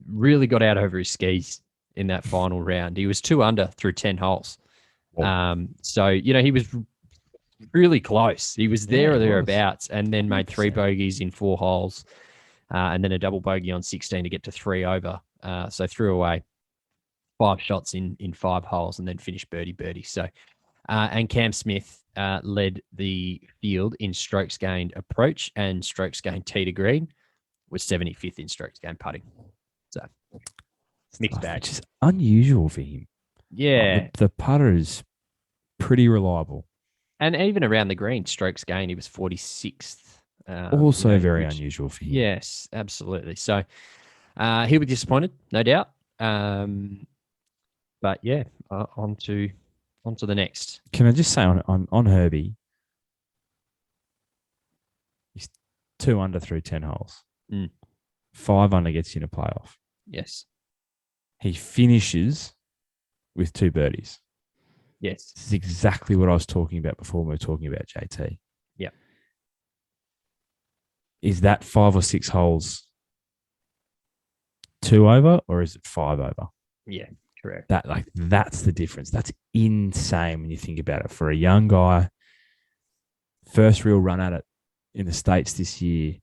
really got out over his skis in that final round. He was 2 under through 10 holes. So, he was really close. He was there or thereabouts, and then made 3 bogeys in 4 holes, and then a double bogey on 16 to get to 3 over. So threw away 5 shots in 5 holes, and then finished birdie. So, and Cam Smith led the field in strokes gained approach and strokes gained tee to green, was 75th in strokes gained putting. So mixed bag, which is unusual for him. Yeah, the putter is pretty reliable, and even around the green, strokes gained, he was 46th. Also very unusual for him. Yes, absolutely. So he'll be disappointed, no doubt. But yeah, on to the next. Can I just say on Herbie, he's 2 under through 10 holes. 5 under gets you in a playoff. Yes. He finishes with 2 birdies. Yes. This is exactly what I was talking about before when we were talking about JT. Yeah. Is that 5 or 6 holes 2 over, or is it 5 over? Yeah, correct. That's the difference. That's insane when you think about it. For a young guy, first real run at it in the States this year,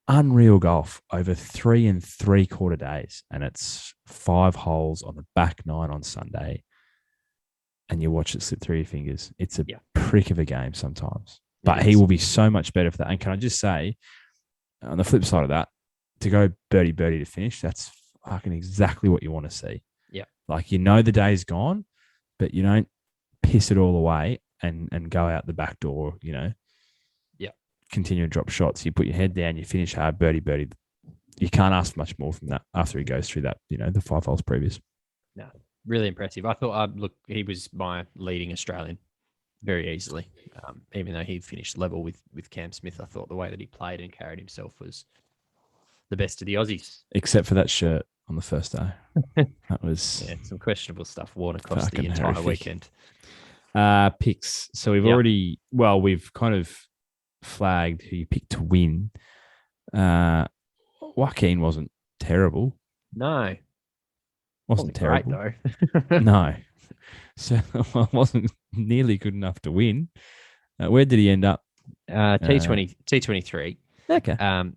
unreal golf over 3 3/4 days, and it's 5 holes on the back 9 on Sunday, and you watch it slip through your fingers. It's a prick of a game sometimes, but he will be so much better for that. And can I just say, on the flip side of that, to go birdie to finish, that's fucking exactly what you want to see. Yeah, like the day's gone, but you don't piss it all away and go out the back door. Continue to drop shots. You put your head down, you finish hard, birdie. You can't ask for much more from that after he goes through that, the 5 holes previous. No, really impressive. I thought, he was my leading Australian very easily. Even though he finished level with Cam Smith, I thought the way that he played and carried himself was the best of the Aussies. Except for that shirt on the first day. That was some questionable stuff worn across the entire horrific. weekend. Picks. So we've kind of flagged who you picked to win. Joaquin wasn't terrible. No. Wasn't terrible. Great, though. No. So wasn't nearly good enough to win. Where did he end up? T23. Okay.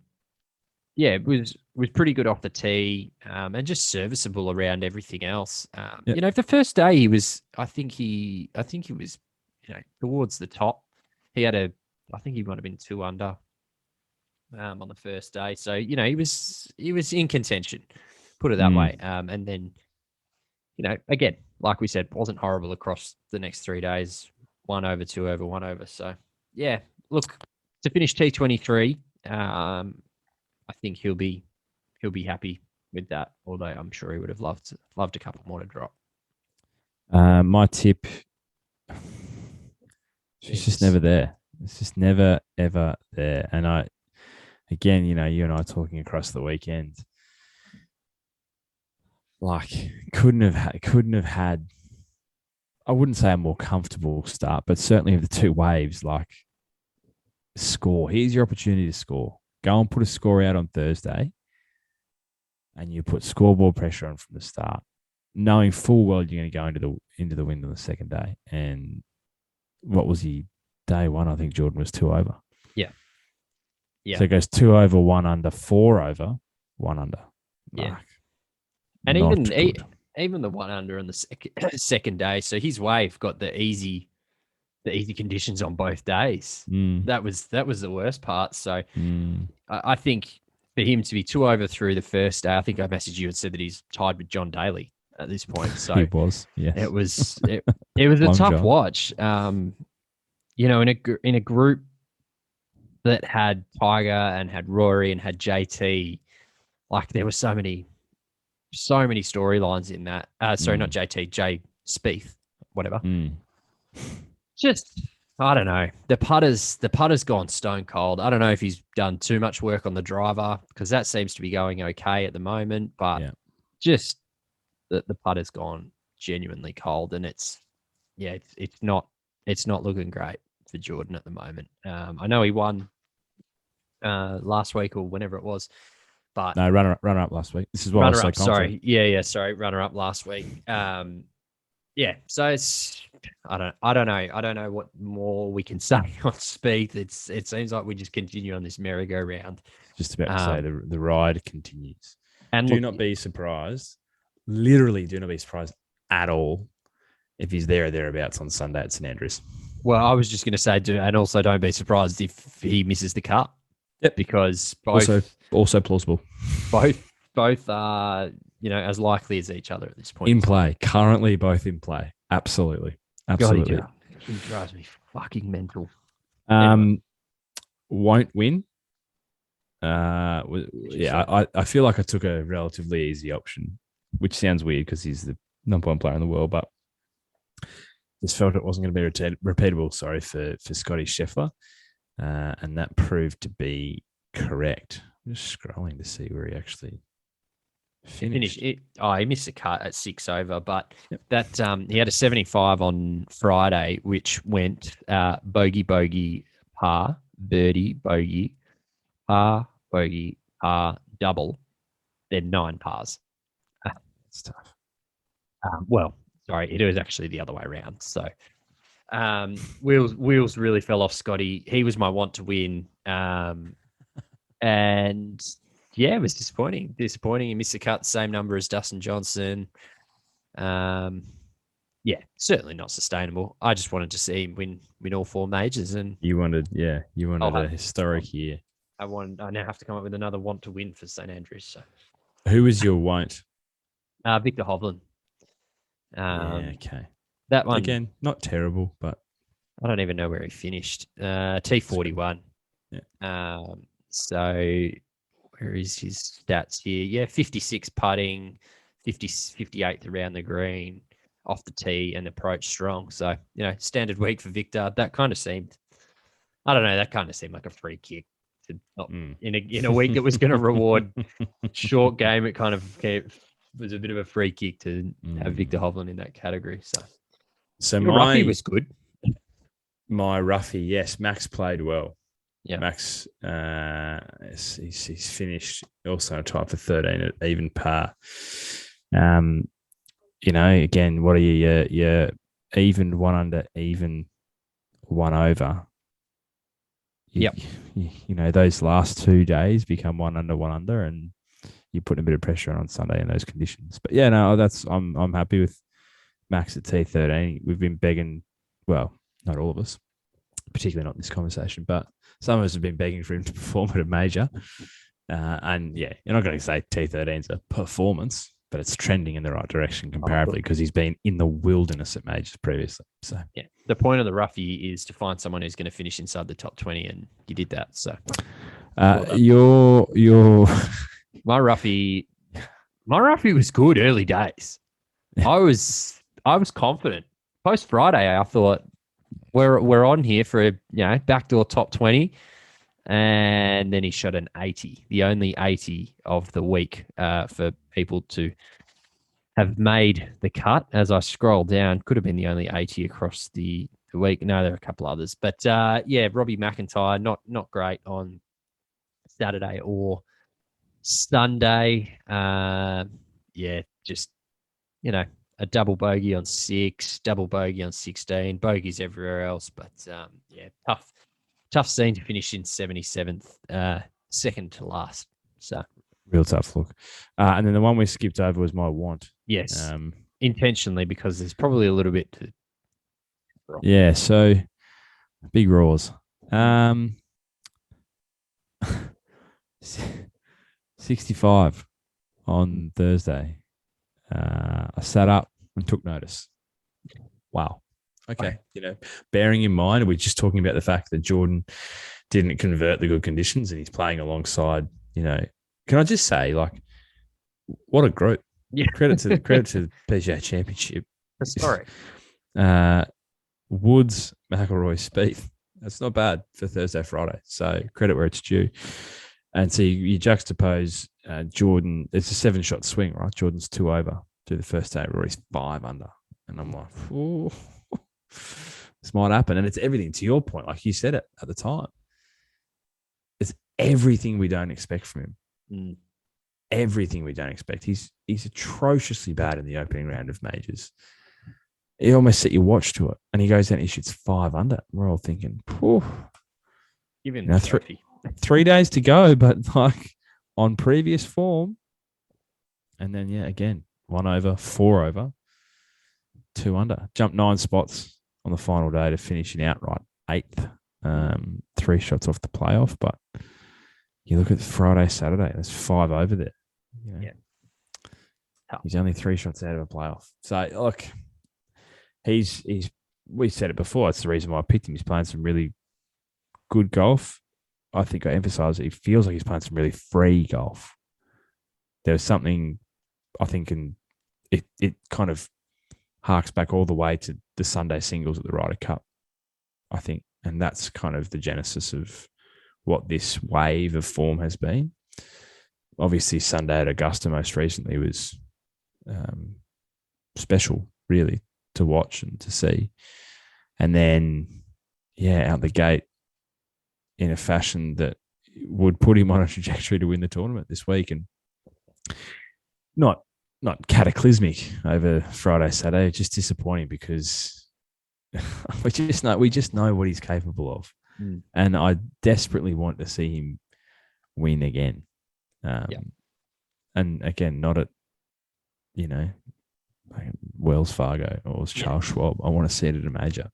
It was pretty good off the tee, and just serviceable around everything else. The first day I think he was, towards the top. I think he might have been 2 under on the first day. So, he was in contention, put it that way. And then, again, like we said, wasn't horrible across the next 3 days. 1 over, 2 over, 1 over. So, look, to finish T23, I think he'll be happy with that. Although I'm sure he would have loved a couple more to drop. My tip, she's just never there. It's just never ever there. And again, you and I talking across the weekend, like couldn't have had. I wouldn't say a more comfortable start, but certainly of the 2 waves, like score. Here's your opportunity to score. Go and put a score out on Thursday, and you put scoreboard pressure on from the start, knowing full well you're going to go into the wind on the second day. And what was he? Day 1, I think Jordan was 2 over. Yeah. So it goes 2 over, 1 under, 4 over, 1 under. Yeah. And even the 1 under on the second day. So his wave got the easy conditions on both days. That was the worst part. So I think for him to be 2 over through the first day, I think I messaged you and said that he's tied with John Daly at this point. So he was. Yeah. It was a tough watch. In a group that had Tiger and had Rory and had JT, like there were so many storylines in that. Sorry, not JT, Jay Spieth, whatever. Just, I don't know. The putter's gone stone cold. I don't know if he's done too much work on the driver because that seems to be going okay at the moment, but just the putter's gone genuinely cold, and it's not looking great for Jordan at the moment. I know he won last week or whenever it was, but no, runner up last week. This is what I was so confident. Sorry, runner up last week. So it's I don't know what more we can say on Spieth. It seems like we just continue on this merry-go-round. Just about to say the ride continues. And do not be surprised. Literally, do not be surprised at all if he's there or thereabouts on Sunday at St Andrews. Well, I was just going to say, and also don't be surprised if he misses the cut. Yep. Because both also plausible. Both are, as likely as each other at this point. In play. Currently both in play. Absolutely. God, he drives me fucking mental. Won't win. I feel like I took a relatively easy option, which sounds weird because he's the number 1 player in the world, but just felt it wasn't going to be repeatable, for Scotty Scheffler. And that proved to be correct. I'm just scrolling to see where he actually finished. He missed a cut at 6 over, but that he had a 75 on Friday, which went bogey, par, birdie, bogey, par, bogey, par, double, then 9 pars. It's tough. It was actually the other way around. So wheels really fell off Scotty. He was my want to win. And yeah, it was disappointing. He missed the cut, same number as Dustin Johnson. Yeah, certainly not sustainable. I just wanted to see him win all 4 majors, and You wanted a historic year. I now have to come up with another want to win for St Andrews. So, Who was your won't? Victor Hoblin. Yeah, okay. That one Again, not terrible, but I don't even know where he finished. T41. Yeah. So where is his stats here? Yeah, 56 putting, 58th around the green, off the tee, and approach strong. So, standard week for Victor. That kind of seemed, I don't know, that kind of seemed like a free kick to not, in a week that was going to reward short game. It kind of was a bit of a free kick to have Victor Hovland in that category. So Ruffy was good. My Ruffy, yes, Max played well. Yeah, Max, he's finished also tied for 13 at even par. Again, what are you even 1 under, even 1 over? Yep. Those last 2 days become 1 under, 1 under, and you put a bit of pressure on Sunday in those conditions. But yeah, no, I'm happy with Max at T13. We've been begging, well, not all of us, particularly not in this conversation, but some of us have been begging for him to perform at a major. And yeah, you're not going to say T13 is a performance, but it's trending in the right direction comparably because he's been in the wilderness at majors previously. So yeah, the point of the Ruffy is to find someone who's going to finish inside the top 20, and you did that. So your my Ruffy was good early days. I was confident. Post Friday, I thought we're on here for a backdoor top 20, and then he shot an 80, the only 80 of the week for people to have made the cut. As I scroll down, could have been the only 80 across the week. No, there are a couple others, but Robbie McIntyre not great on Saturday or Sunday. Just a double bogey on 6, double bogey on 16, bogeys everywhere else. But tough scene to finish in 77th, second to last. So real tough look. And then the one we skipped over was my want. Yes, intentionally, because there's probably a little bit to. Yeah, so big roars. 65 on Thursday. I sat up and took notice. Wow. Okay. Bearing in mind, we're just talking about the fact that Jordan didn't convert the good conditions and he's playing alongside, can I just say, what a group. Yeah. Credit to the PGA Championship. Historic. Woods, McElroy, Spieth. That's not bad for Thursday, Friday. So credit where it's due. And so you juxtapose Jordan. It's a 7-shot swing, right? Jordan's 2 over through the first day. Rory's 5 under. And I'm like, ooh, this might happen. And it's everything, to your point, like you said it at the time. It's everything we don't expect from him. Mm. Everything we don't expect. He's atrociously bad in the opening round of majors. He almost set your watch to it. And he goes down and he shoots 5 under. We're all thinking, whew. Give him the trophy. 3 days to go, but on previous form. And then, again, 1 over, 4 over, 2 under. Jumped 9 spots on the final day to finish in outright 8th. 3 shots off the playoff. But you look at Friday, Saturday, there's 5 over there. Yeah. He's only 3 shots out of a playoff. So, look, we said it before. It's the reason why I picked him. He's playing some really good golf. I think I emphasize that he feels like he's playing some really free golf. There's something, I think, it kind of harks back all the way to the Sunday singles at the Ryder Cup, I think. And that's kind of the genesis of what this wave of form has been. Obviously, Sunday at Augusta most recently was special, really, to watch and to see. And then, out the gate, in a fashion that would put him on a trajectory to win the tournament this week, and not cataclysmic over Friday, Saturday, just disappointing because we just know what he's capable of, and I desperately want to see him win again. And again, not at, Wells Fargo or Charles Schwab. I want to see it at a major.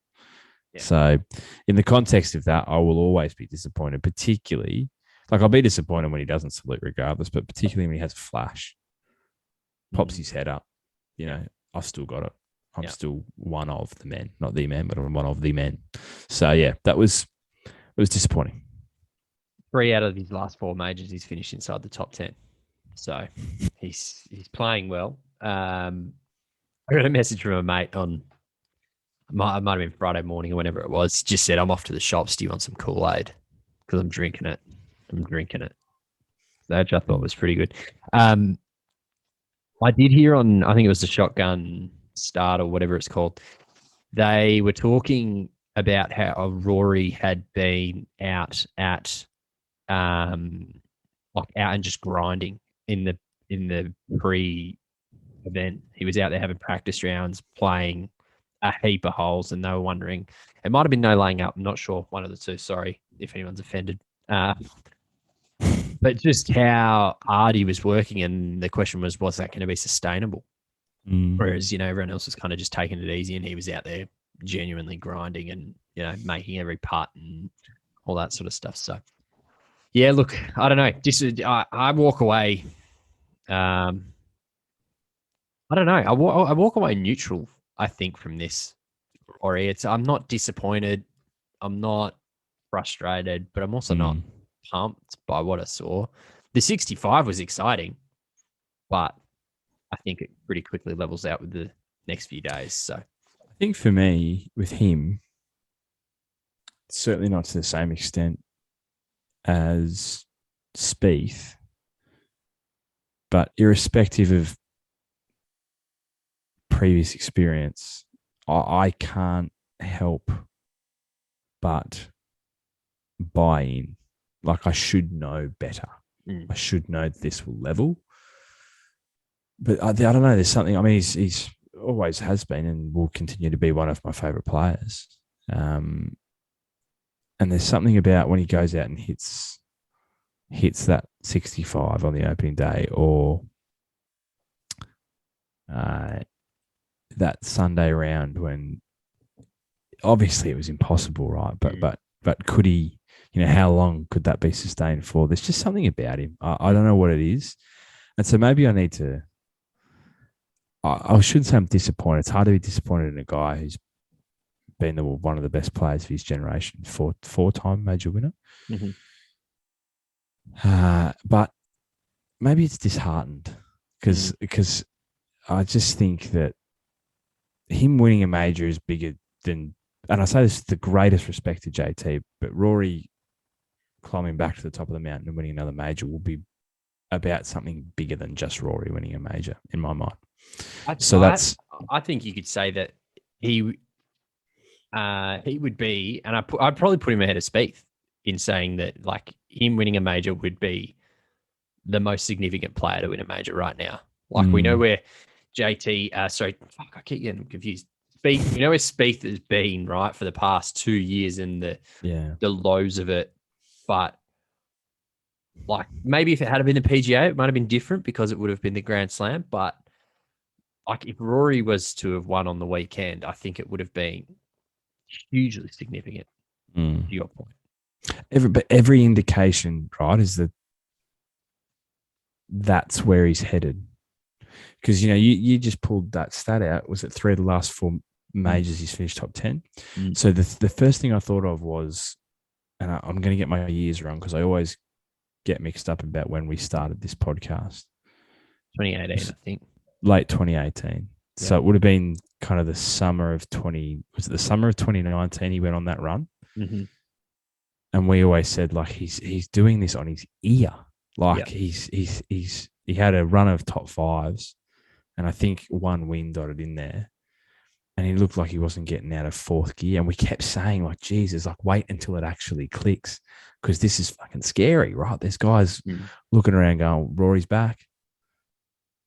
Yeah. So in the context of that, I will always be disappointed, particularly, like I'll be disappointed when he doesn't salute regardless, but particularly when he has a flash, pops his head up, I've still got it. I'm still one of the men, not the men, but I'm one of the men. So yeah, it was disappointing. 3 out of his last 4 majors, he's finished inside the top 10. So he's playing well. I got a message from a mate on, it might have been Friday morning or whenever it was. He just said, I'm off to the shops. Do you want some Kool-Aid? Because I'm drinking it. So which I thought was pretty good. I did hear on, I think it was the Shotgun Start or whatever it's called. They were talking about how Rory had been out and just grinding in the pre-event. He was out there having practice rounds, playing a heap of holes, and they were wondering, it might have been no laying up. I'm not sure. One of the two. Sorry if anyone's offended. But just how hard he was working, and the question was that going to be sustainable? Whereas, everyone else was kind of just taking it easy, and he was out there genuinely grinding and, making every putt and all that sort of stuff. So, yeah, look, I don't know. Just I walk away. I don't know. I walk away neutral, I think, from this. Or I'm not disappointed. I'm not frustrated, but I'm also not pumped by what I saw. The 65 was exciting, but I think it pretty quickly levels out with the next few days. So I think for me, with him, certainly not to the same extent as Spieth, but irrespective of previous experience, I can't help but buy in. Like, I should know better. I should know this will level. But I don't know. There's something. I mean, he's always has been and will continue to be one of my favourite players. And there's something about when he goes out and hits that 65 on the opening day, or that Sunday round when obviously it was impossible, right? But could he? How long could that be sustained for? There's just something about him. I don't know what it is. And so maybe I need to, I shouldn't say I'm disappointed. It's hard to be disappointed in a guy who's been one of the best players of his generation, four-time major winner. But maybe it's disheartened because I just think that him winning a major is bigger than, and I say this with the greatest respect to JT, but Rory climbing back to the top of the mountain and winning another major will be about something bigger than just Rory winning a major in my mind. I think you could say that he would be, and I'd probably put him ahead of Spieth in saying that, like, him winning a major would be the most significant player to win a major right now. Like, we know where JT, I keep getting confused. Spieth, we know where Spieth has been, right, for the past 2 years and the lows of it. But, like, maybe if it had been the PGA, it might have been different because it would have been the Grand Slam. But, like, if Rory was to have won on the weekend, I think it would have been hugely significant, to your point. Every indication, right, is that that's where he's headed. Because, you just pulled that stat out. Was it 3 of the last 4 majors he's finished top 10? So the first thing I thought of was, and I'm going to get my years wrong because I always get mixed up about when we started this podcast. 2018, I think. Late 2018. Yeah. So it would have been kind of the summer of 2019 he went on that run? And we always said, like, he's doing this on his ear. Like, he had a run of top 5s, and I think 1 win dotted in there. And he looked like he wasn't getting out of 4th gear. And we kept saying, like, Jesus, like, wait until it actually clicks, because this is fucking scary, right? There's guys looking around going, Rory's back.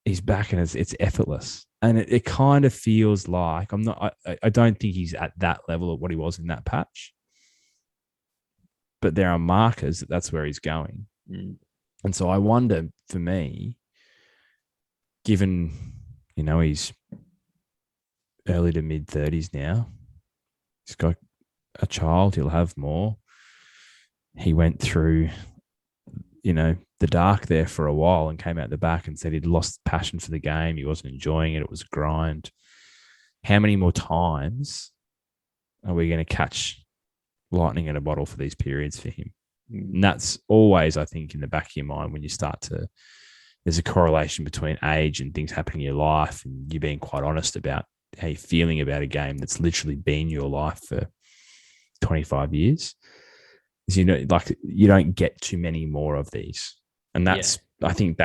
He's back, and it's effortless. And it kind of feels like I don't think he's at that level of what he was in that patch. But there are markers that that's where he's going. And so I wonder, for me, given, he's early to mid 30s now, he's got a child, he'll have more. He went through, the dark there for a while and came out the back and said he'd lost passion for the game. He wasn't enjoying it. It was a grind. How many more times are we going to catch lightning in a bottle for these periods for him? And that's always, I think, in the back of your mind when you start to, there's a correlation between age and things happening in your life and you being quite honest about how you're feeling about a game that's literally been your life for 25 years. Is, you don't get too many more of these. And I think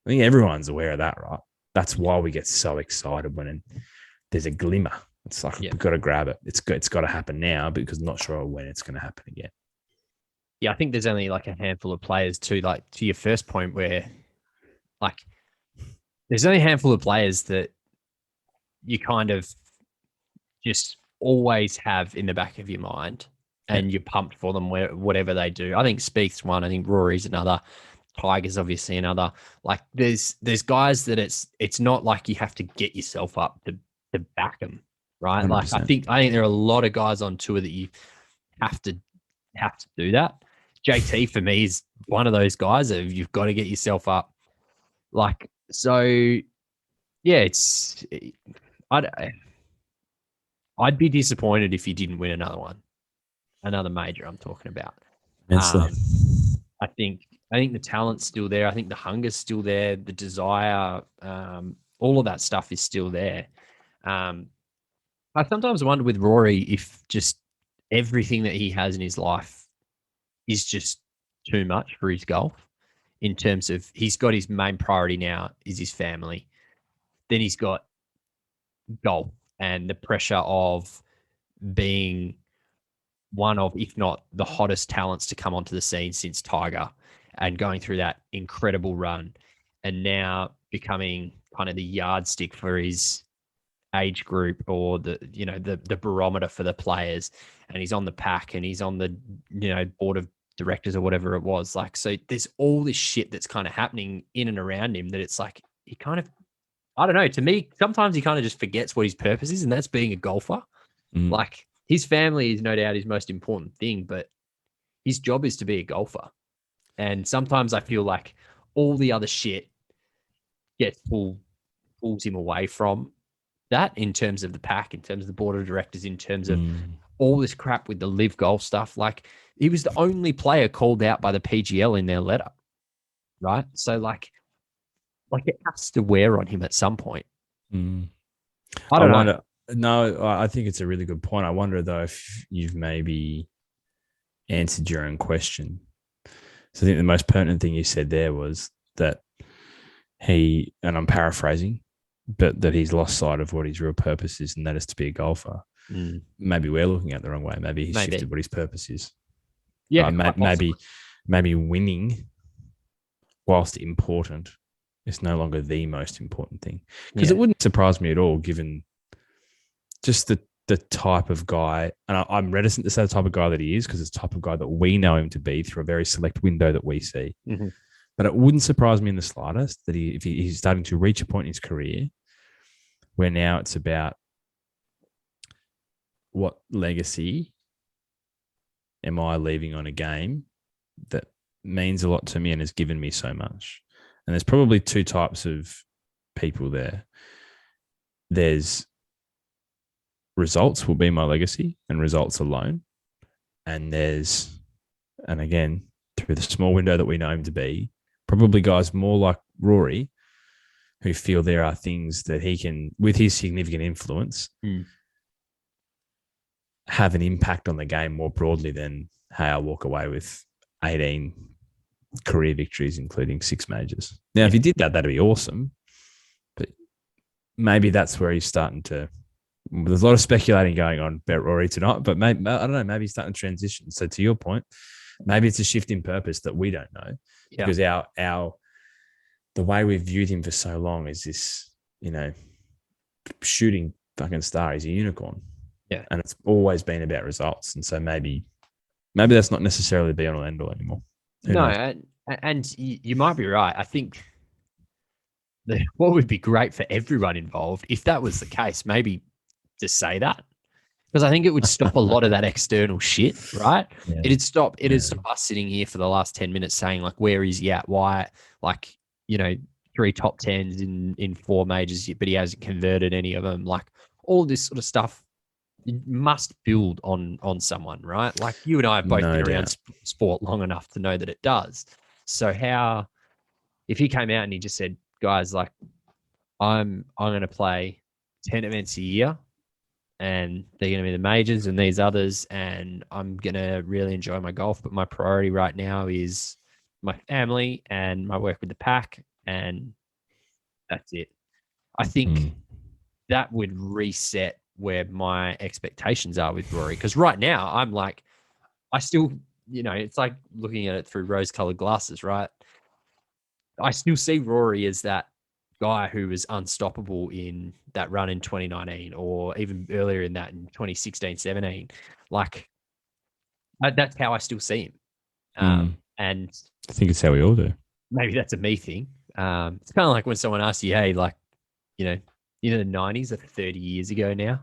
everyone's aware of that, right? That's why we get so excited when there's a glimmer. It's like, we've got to grab it. It's got to happen now because I'm not sure when it's going to happen again. Yeah, I think there's only like a handful of players too, like to your first point where like there's only a handful of players that you kind of just always have in the back of your mind and you're pumped for them whatever they do. I think Spieth's one. I think Rory's another. Tiger's obviously another. Like there's guys that it's not like you have to get yourself up to back them, right? 100%. Like I think there are a lot of guys on tour that you have to do that. JT for me is one of those guys that you've got to get yourself up. Like, so yeah, I'd be disappointed if he didn't win another major I'm talking about. I think the talent's still there. I think the hunger's still there. The desire, all of that stuff is still there. I sometimes wonder with Rory if just everything that he has in his life is just too much for his golf in terms of he's got his main priority now is his family. Then he's got golf and the pressure of being one of, if not the hottest talents to come onto the scene since Tiger and going through that incredible run and now becoming kind of the yardstick for his age group or the barometer for the players. And he's on the pack and he's on the, board of directors or whatever it was. Like, so there's all this shit that's kind of happening in and around him that it's like, he kind of, I don't know, to me, sometimes he kind of just forgets what his purpose is. And that's being a golfer. Like his family is no doubt his most important thing, but his job is to be a golfer. And sometimes I feel like all the other shit pulls him away from that in terms of the pack, in terms of the board of directors, in terms of all this crap with the live golf stuff. Like he was the only player called out by the PGL in their letter, right? So like it has to wear on him at some point. I don't know. No, I think it's a really good point. I wonder though if you've maybe answered your own question. So I think the most pertinent thing you said there was that he, and I'm paraphrasing, but that he's lost sight of what his real purpose is, and that is to be a golfer. Maybe we're looking at it the wrong way. Maybe he's shifted what his purpose is. Yeah, maybe winning, whilst important, is no longer the most important thing. Because it wouldn't surprise me at all, given just the type of guy, and I'm reticent to say the type of guy that he is, because it's the type of guy that we know him to be through a very select window that we see. But it wouldn't surprise me in the slightest that if he's starting to reach a point in his career where now it's about what legacy am I leaving on a game that means a lot to me and has given me so much. And there's probably two types of people there. There's results will be my legacy and results alone. And again, through the small window that we know him to be, probably guys more like Rory who feel there are things that he can, with his significant influence, have an impact on the game more broadly than, hey, I'll walk away with 18 career victories, including 6 majors. Now, if he did that, that'd be awesome. But maybe that's where he's starting to, there's a lot of speculating going on about Rory tonight, but maybe, I don't know, maybe he's starting to transition. So to your point, maybe it's a shift in purpose that we don't know, because the way we've viewed him for so long is this, shooting fucking star. He's a unicorn. Yeah. And it's always been about results. And so maybe that's not necessarily the be all and end all anymore. Who knows? And you might be right. I think what would be great for everyone involved, if that was the case, maybe to say that, because I think it would stop a lot of that external shit, right? Yeah. It'd stop us sitting here for the last 10 minutes saying, like, where is he at? Why? Like, 3 top 10s in 4 majors, but he hasn't converted any of them. Like, all this sort of stuff, you must build on someone, right? Like, you and I have both been around sport long enough to know that it does. So if he came out and he just said, guys, like, I'm going to play 10 events a year, and they're going to be the majors and these others, and I'm going to really enjoy my golf, but my priority right now is my family and my work with the pack, and that's it. I think that would reset where my expectations are with Rory, because right now I'm like, I still, it's like looking at it through rose-colored glasses, right? I still see Rory as that guy who was unstoppable in that run in 2019, or even earlier in that in 2016, 17. Like, that's how I still see him. And I think it's how we all do. Maybe that's a me thing. It's kind of like when someone asks you, hey, like, the 90s are 30 years ago now.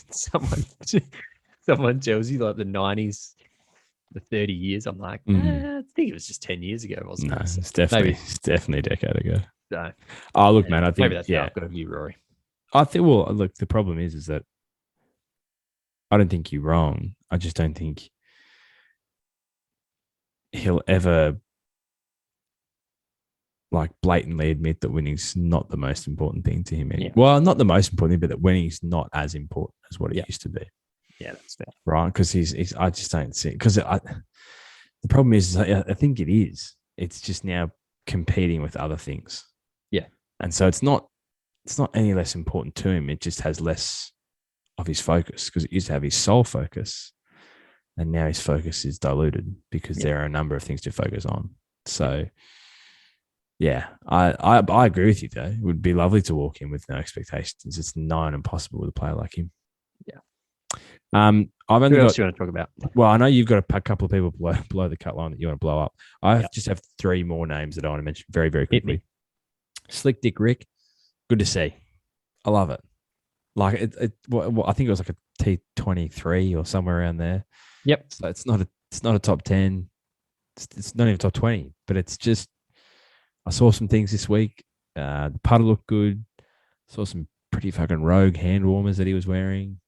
someone tells you like the 90s, the 30 years. I'm like, I think it was just 10 years ago, wasn't it? No, it's definitely a decade ago. So, look, man, I think maybe that's how I've got to view Rory. I think, well, look, the problem is that I don't think you're wrong. I just don't think he'll ever like blatantly admit that winning's not the most important thing to him. Yeah. Well, not the most important thing, but that winning's not as important as what it used to be. Yeah, that's fair. Right? Because I just don't see, because the problem is, I think it is. It's just now competing with other things. Yeah. And so it's not any less important to him. It just has less of his focus, because it used to have his sole focus, and now his focus is diluted because there are a number of things to focus on. So, yeah, I agree with you, though. It would be lovely to walk in with no expectations. It's nigh on impossible with a player like him. Yeah. I've only Who else do you want to talk about? Well, I know you've got a couple of people below the cut line that you want to blow up. I just have 3 more names that I want to mention very, very quickly. Slick Dick Rick, good to see. I love it. Like I think it was like a T23 or somewhere around there. Yep. So it's not a top 10. It's not even top 20. But it's just, I saw some things this week. The putter looked good. Saw some pretty fucking rogue hand warmers that he was wearing.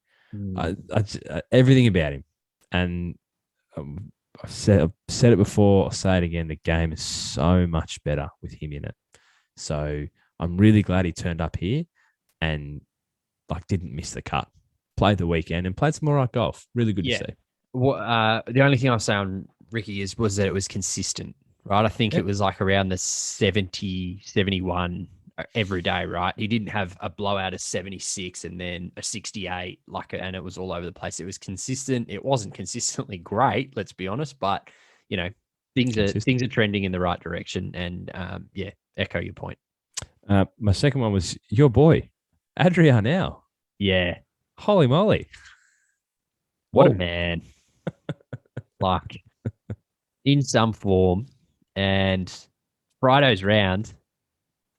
Everything about him. And I've said it before, I'll say it again, the game is so much better with him in it. So I'm really glad he turned up here and like didn't miss the cut. Played the weekend and played some all right golf. Really good to see. Well, the only thing I'll say on Ricky was that it was consistent, right? I think it was like around the 70, 71 every day, right? He didn't have a blowout of 76 and then a 68, and it was all over the place. It was consistent. It wasn't consistently great, let's be honest, but things are trending in the right direction. And echo your point. My second one was your boy, Adrian now. Yeah. Holy moly. What a man. Like, in some form. And Friday's round,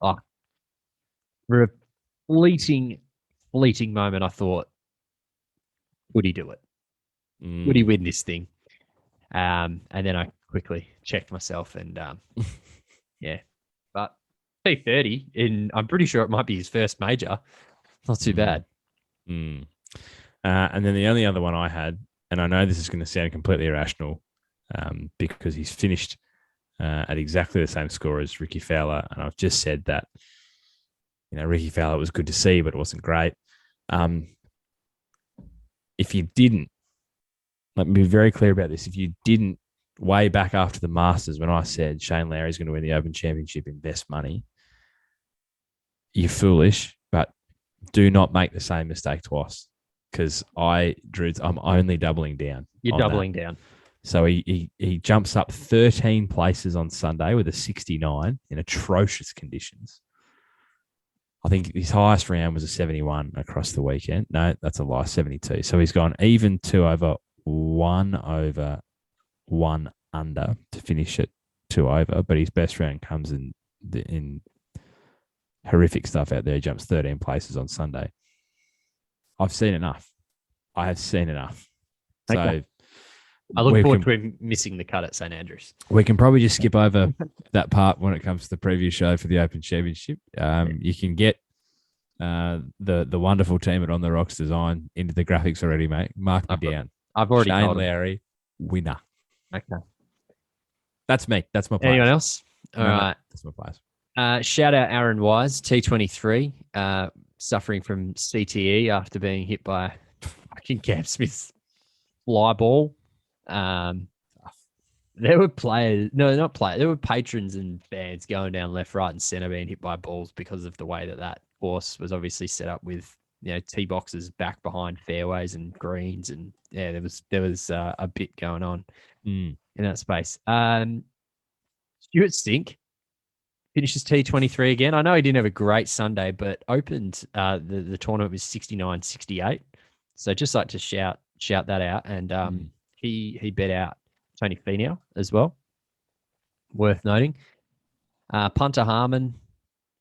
for a fleeting moment, I thought, would he do it? Would he win this thing? And then I quickly checked myself and, But T30, I'm pretty sure it might be his first major. Not too bad. And then the only other one I had, and I know this is going to sound completely irrational, because he's finished at exactly the same score as Ricky Fowler, and I've just said that, Ricky Fowler was good to see, but it wasn't great. If you didn't, let me be very clear about this, if you didn't, way back after the Masters, when I said Shane Lowry's going to win the Open Championship, invest money, you're foolish, but do not make the same mistake twice, because I'm only doubling down. You're doubling down. So he jumps up 13 places on Sunday with a 69 in atrocious conditions. I think his highest round was a 71 across the weekend. No, that's a lie, 72. So he's gone even 2 over, 1 over, 1 under to finish at 2 over, but his best round comes in horrific stuff out there. He jumps 13 places on Sunday. I've seen enough. I have seen enough. Okay. So I look forward to him missing the cut at St Andrews. we can probably just skip over that part when it comes to the preview show for the Open Championship. You can get the wonderful team at On The Rocks Design into the graphics already, mate. Mark me down. I've already Shane told him. Lowry, winner. Okay. That's me. That's my players. Anyone else? All right. That's my players. Shout out Aaron Wise, T23, suffering from CTE after being hit by fucking Cam Smith's fly ball. There were players, no, not players. There were patrons and fans going down left, right, and center being hit by balls because of the way that course was obviously set up with tee boxes back behind fairways and greens, and there was a bit going on in that space. Stuart Stink finishes T23 again. I know he didn't have a great Sunday, but opened the tournament was 69-68. So just like to shout that out, and he bet out Tony Finau as well. Worth noting. Punter Harmon,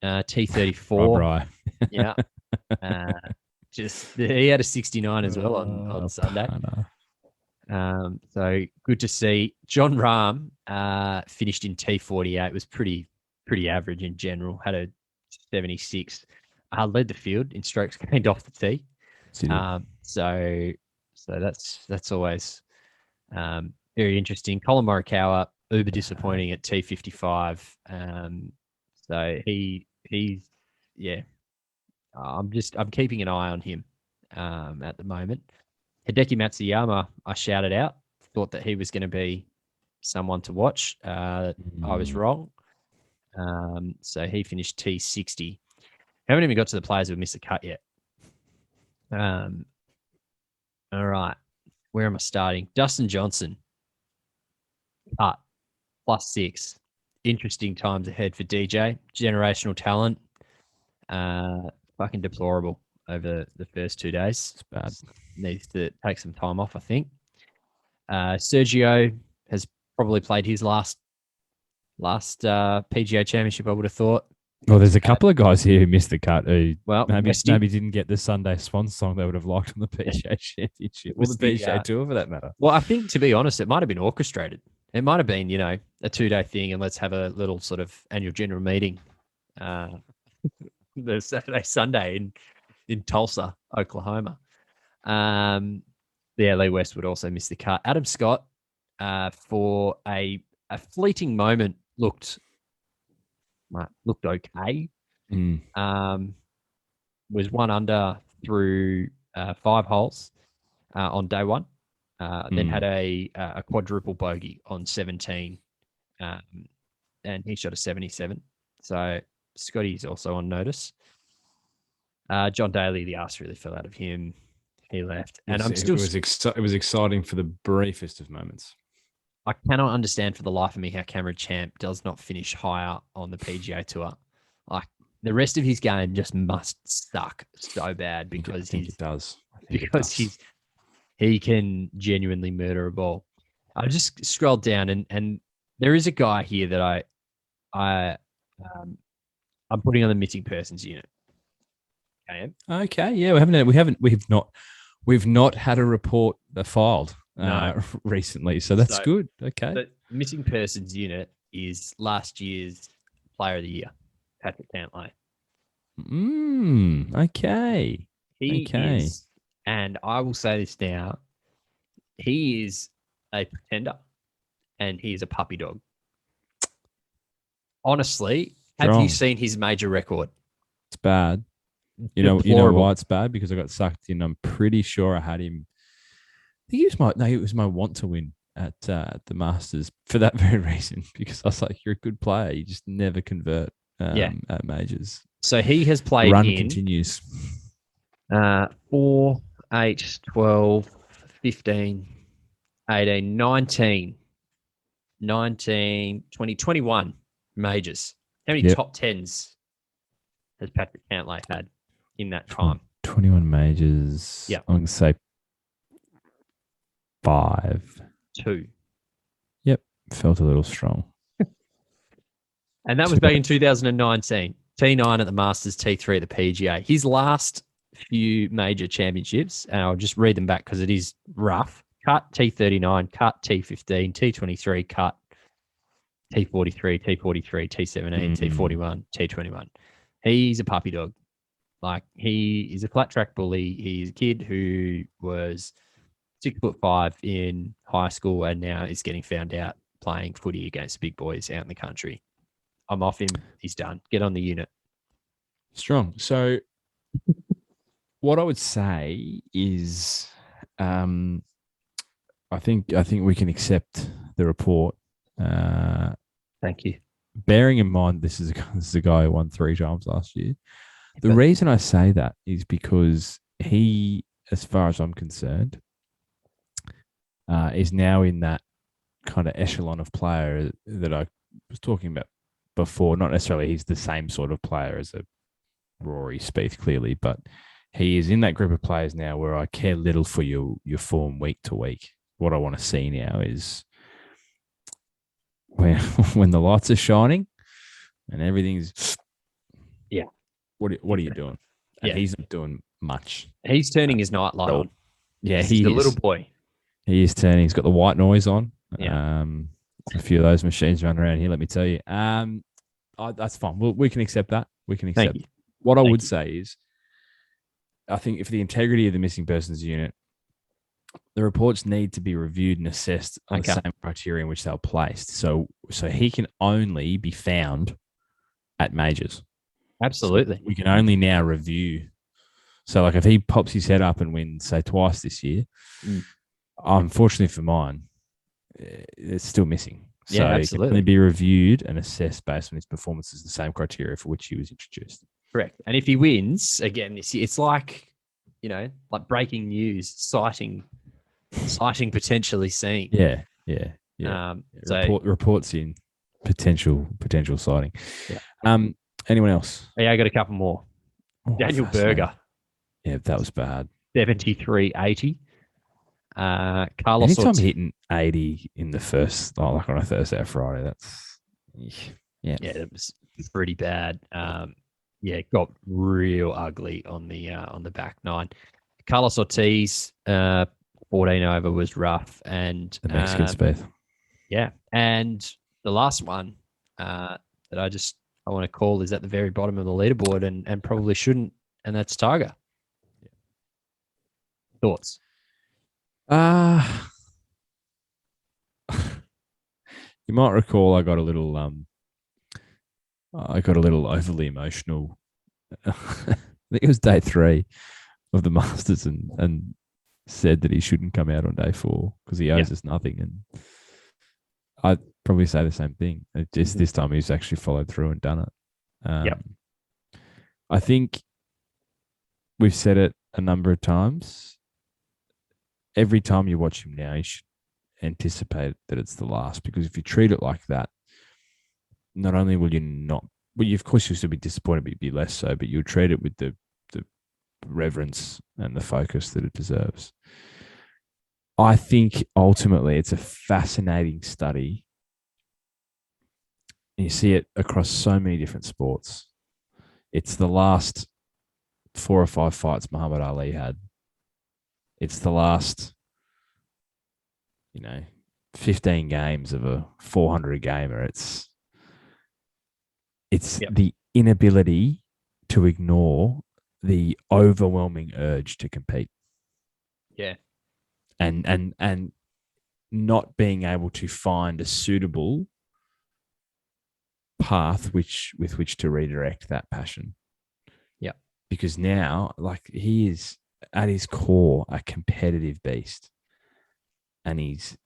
T34. Right. Yeah. He had a 69 as well on Sunday. So good to see. John Rahm finished in T48. Was pretty average in general. Had a 76. Led the field in strokes gained off the tee. So that's always very interesting. Colin Morikawa, uber disappointing at T55. So he's I'm keeping an eye on him at the moment. Hideki Matsuyama, I shouted out, thought that he was going to be someone to watch. I was wrong. So he finished T60. Haven't even got to the players who've missed a cut yet. All right. Where am I starting? Dustin Johnson. Cut. +6. Interesting times ahead for DJ. Generational talent. Fucking deplorable over the first 2 days. It's bad. Needs to take some time off, I think. Sergio has probably played his last PGA Championship, I would have thought. Well, there's a couple of guys here who missed the cut who maybe Westy didn't get the Sunday Swan song they would have liked on the PGA Championship or the PGA Tour for that matter. Well, I think, to be honest, it might have been orchestrated. It might have been, a 2-day thing, and let's have a little sort of annual general meeting the Saturday, Sunday in Tulsa, Oklahoma. Lee Westwood also missed the cut. Adam Scott, for a fleeting moment, looked okay. Was 1 under through 5 holes on day 1. Then had a quadruple bogey on 17, and he shot a 77. So Scotty's also on notice. John Daly, the arse really fell out of him. He left, and it was exciting for the briefest of moments. I cannot understand for the life of me how Cameron Champ does not finish higher on the PGA Tour. Like, the rest of his game just must suck so bad because he can genuinely murder a ball. I just scrolled down and there is a guy here that I'm putting on the missing persons unit. Okay, yeah, we've not had a report filed recently, so that's good. Okay, the missing persons unit is last year's Player of the Year, Patrick Cantlay. Okay. He is, and I will say this now, he is a pretender, and he is a puppy dog. Honestly, have you seen his major record? It's bad. You know why it's bad? Because I got sucked in. I'm pretty sure I had him. I think it was my want to win at the Masters for that very reason. Because I was like, you're a good player, you just never convert at majors. So he has played run continues. 4, 8, 12, 15, 18, 19, 20, 21 majors. How many top 10s has Patrick Cantlay had in that time? 21 majors. Yeah. I'm going to say 5. 2. Yep. Felt a little strong. And that was back in 2019. T9 at the Masters, T3 at the PGA. His last few major championships, and I'll just read them back because it is rough. Cut T39, cut T15, T23, cut T43, T43, T17, T41, T21. He's a puppy dog. Like, he is a flat track bully. He's a kid who was 6'5" in high school and now is getting found out playing footy against big boys out in the country. I'm off him. He's done. Get on the unit. Strong. So what I would say is I think we can accept the report. Thank you. Bearing in mind this is a guy who won 3 times last year. The reason I say that is because he, as far as I'm concerned, is now in that kind of echelon of player that I was talking about before. Not necessarily he's the same sort of player as a Rory, Spieth, clearly, but he is in that group of players now where I care little for your form week to week. What I want to see now is when the lights are shining and everything's what are you doing? And he's not doing much. He's turning his nightlight on. Yeah, he's a little boy. He is turning. He's got the white noise on. Yeah. A few of those machines running around here, let me tell you. That's fine. We can accept that. We can accept. What I would say is, I think if the integrity of the missing persons unit, the reports need to be reviewed and assessed on the same criteria in which they were placed. So he can only be found at majors. Absolutely. So we can only now review. So, like, if he pops his head up and wins, say, twice this year, unfortunately for mine, it's still missing. So absolutely. It can only be reviewed and assessed based on his performances, the same criteria for which he was introduced. Correct. And if he wins again this year, it's like, like breaking news, citing potentially seeing. Yeah. So reports in potential sighting. Yeah. Anyone else? Yeah, I got a couple more. Daniel Berger. Yeah, that was bad. 73-80. Carlos Anytime Ortiz. hitting 80 in the first, like on a Thursday or Friday, that's that was pretty bad. It got real ugly on the back nine. Carlos Ortiz, 14 over was rough, and the Mexican Spieth. Yeah, and the last one that I want to call is at the very bottom of the leaderboard and probably shouldn't, and that's Tiger. Thoughts? You might recall I got a little overly emotional. I think it was day 3 of the Masters and said that he shouldn't come out on day 4 because he owes us nothing. And I'd probably say the same thing. It just this time he's actually followed through and done it. I think we've said it a number of times. Every time you watch him now, you should anticipate that it's the last, because if you treat it like that, not only will you not, of course you'll still be disappointed, but you'll be less so, but you'll treat it with the reverence and the focus that it deserves. I think ultimately it's a fascinating study. You see it across so many different sports. It's the last 4 or 5 fights Muhammad Ali had. It's the last, 15 games of a 400 gamer. It's the inability to ignore the overwhelming urge to compete. Yeah. And not being able to find a suitable path with which to redirect that passion. Yeah. Because now, he is at his core a competitive beast. And he's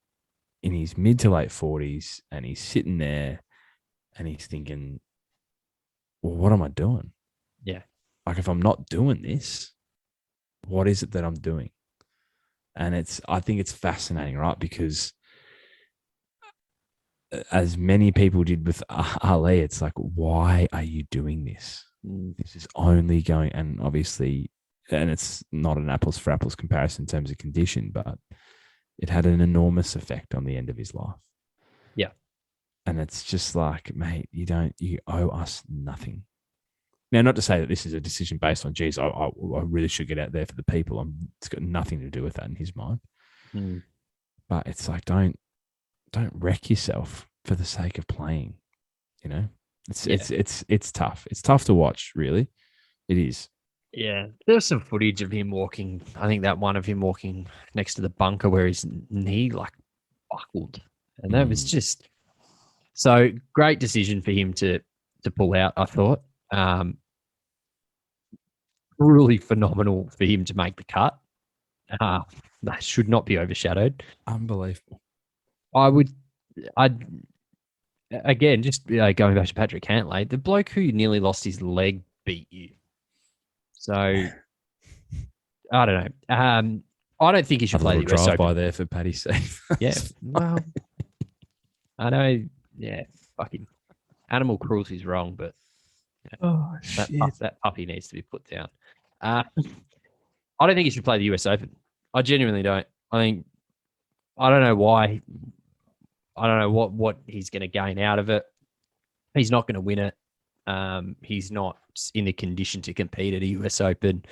in his mid to late 40s and he's sitting there and he's thinking, well, what am I doing? Yeah. Like, if I'm not doing this, what is it that I'm doing? And I think it's fascinating, right? Because as many people did with Ali, it's like, why are you doing this? This is only going, and obviously, and it's not an apples for apples comparison in terms of condition, but it had an enormous effect on the end of his life. Yeah. And it's just like, mate, you owe us nothing. Now, not to say that this is a decision based on, geez, I really should get out there for the people. It's got nothing to do with that in his mind. Mm. But it's like, don't wreck yourself for the sake of playing. You know, it's tough. It's tough to watch, really. It is. Yeah, there's some footage of him walking. I think that one of him walking next to the bunker where his knee like buckled, and that was just so great decision for him to pull out. I thought, really phenomenal for him to make the cut. That should not be overshadowed. Unbelievable. I'd again just going back to Patrick Cantlay, the bloke who nearly lost his leg beat you. So, I don't know. I don't think he should play the US drive Open. by there for Paddy Steve. Yeah, well, I know. Yeah, fucking animal cruelty is wrong, but that puppy needs to be put down. I don't think he should play the US Open. I genuinely don't. I don't know why. I don't know what he's going to gain out of it. He's not going to win it. He's not in the condition to compete at a US Open.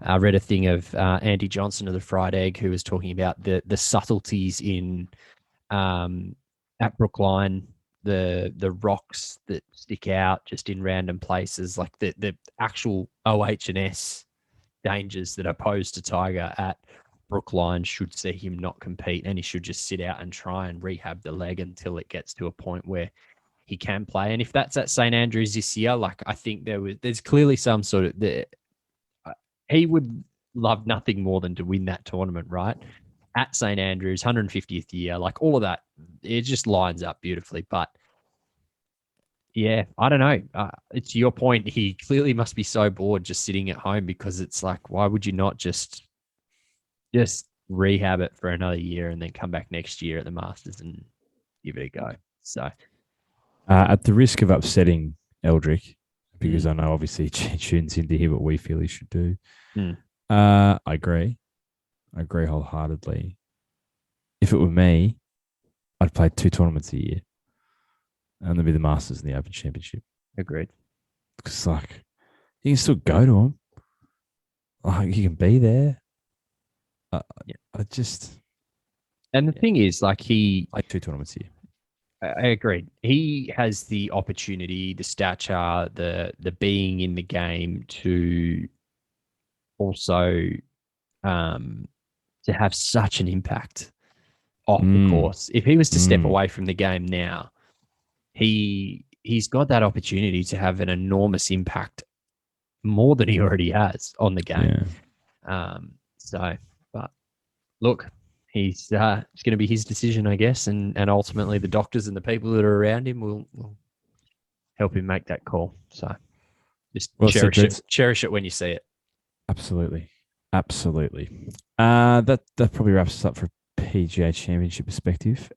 I read a thing of Andy Johnson of the Fried Egg, who was talking about the subtleties in at Brookline, the rocks that stick out just in random places, like the actual OH&S dangers that are posed to Tiger at Brookline should see him not compete, and he should just sit out and try and rehab the leg until it gets to a point where he can play. And if that's at St. Andrews this year, like I think there's clearly some sort of he would love nothing more than to win that tournament, right? At St. Andrews, 150th year, like all of that, it just lines up beautifully. But yeah, I don't know. It's your point. He clearly must be so bored just sitting at home, because it's like, why would you not just rehab it for another year and then come back next year at the Masters and give it a go? So, at the risk of upsetting Eldrick, because I know obviously he tunes in to hear what we feel he should do. I agree. I agree wholeheartedly. If it were me, I'd play 2 tournaments a year, and there'd be the Masters and the Open Championship. Agreed. Because like you can still go to them, like you can be there. And the thing is, like he like 2 tournaments a year. I agreed. He has the opportunity, the stature, the being in the game to also to have such an impact off the course. If he was to step away from the game now, he's got that opportunity to have an enormous impact, more than he already has on the game. Yeah. But look, it's going to be his decision, I guess, and ultimately the doctors and the people that are around him will help him make that call. So just cherish it when you see it. Absolutely. That probably wraps us up for PGA Championship perspective.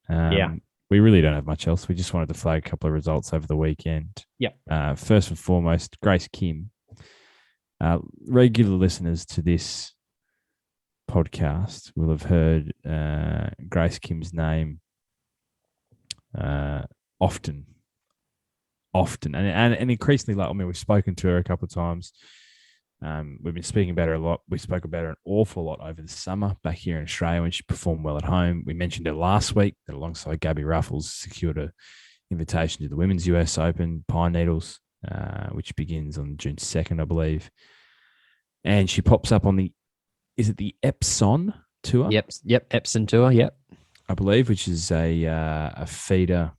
We really don't have much else. We just wanted to flag a couple of results over the weekend. First and foremost, Grace Kim. Regular listeners to this podcast will have heard Grace Kim's name often, and increasingly. Like, I mean, we've spoken to her a couple of times. We've been speaking about her a lot. We spoke about her an awful lot over the summer back here in Australia when she performed well at home. We mentioned her last week that alongside Gabby Ruffles secured an invitation to the Women's US Open, Pine Needles, which begins on June 2nd, I believe. And she pops up on the Epson Tour? Yep, Epson Tour, yep. I believe, which is a feeder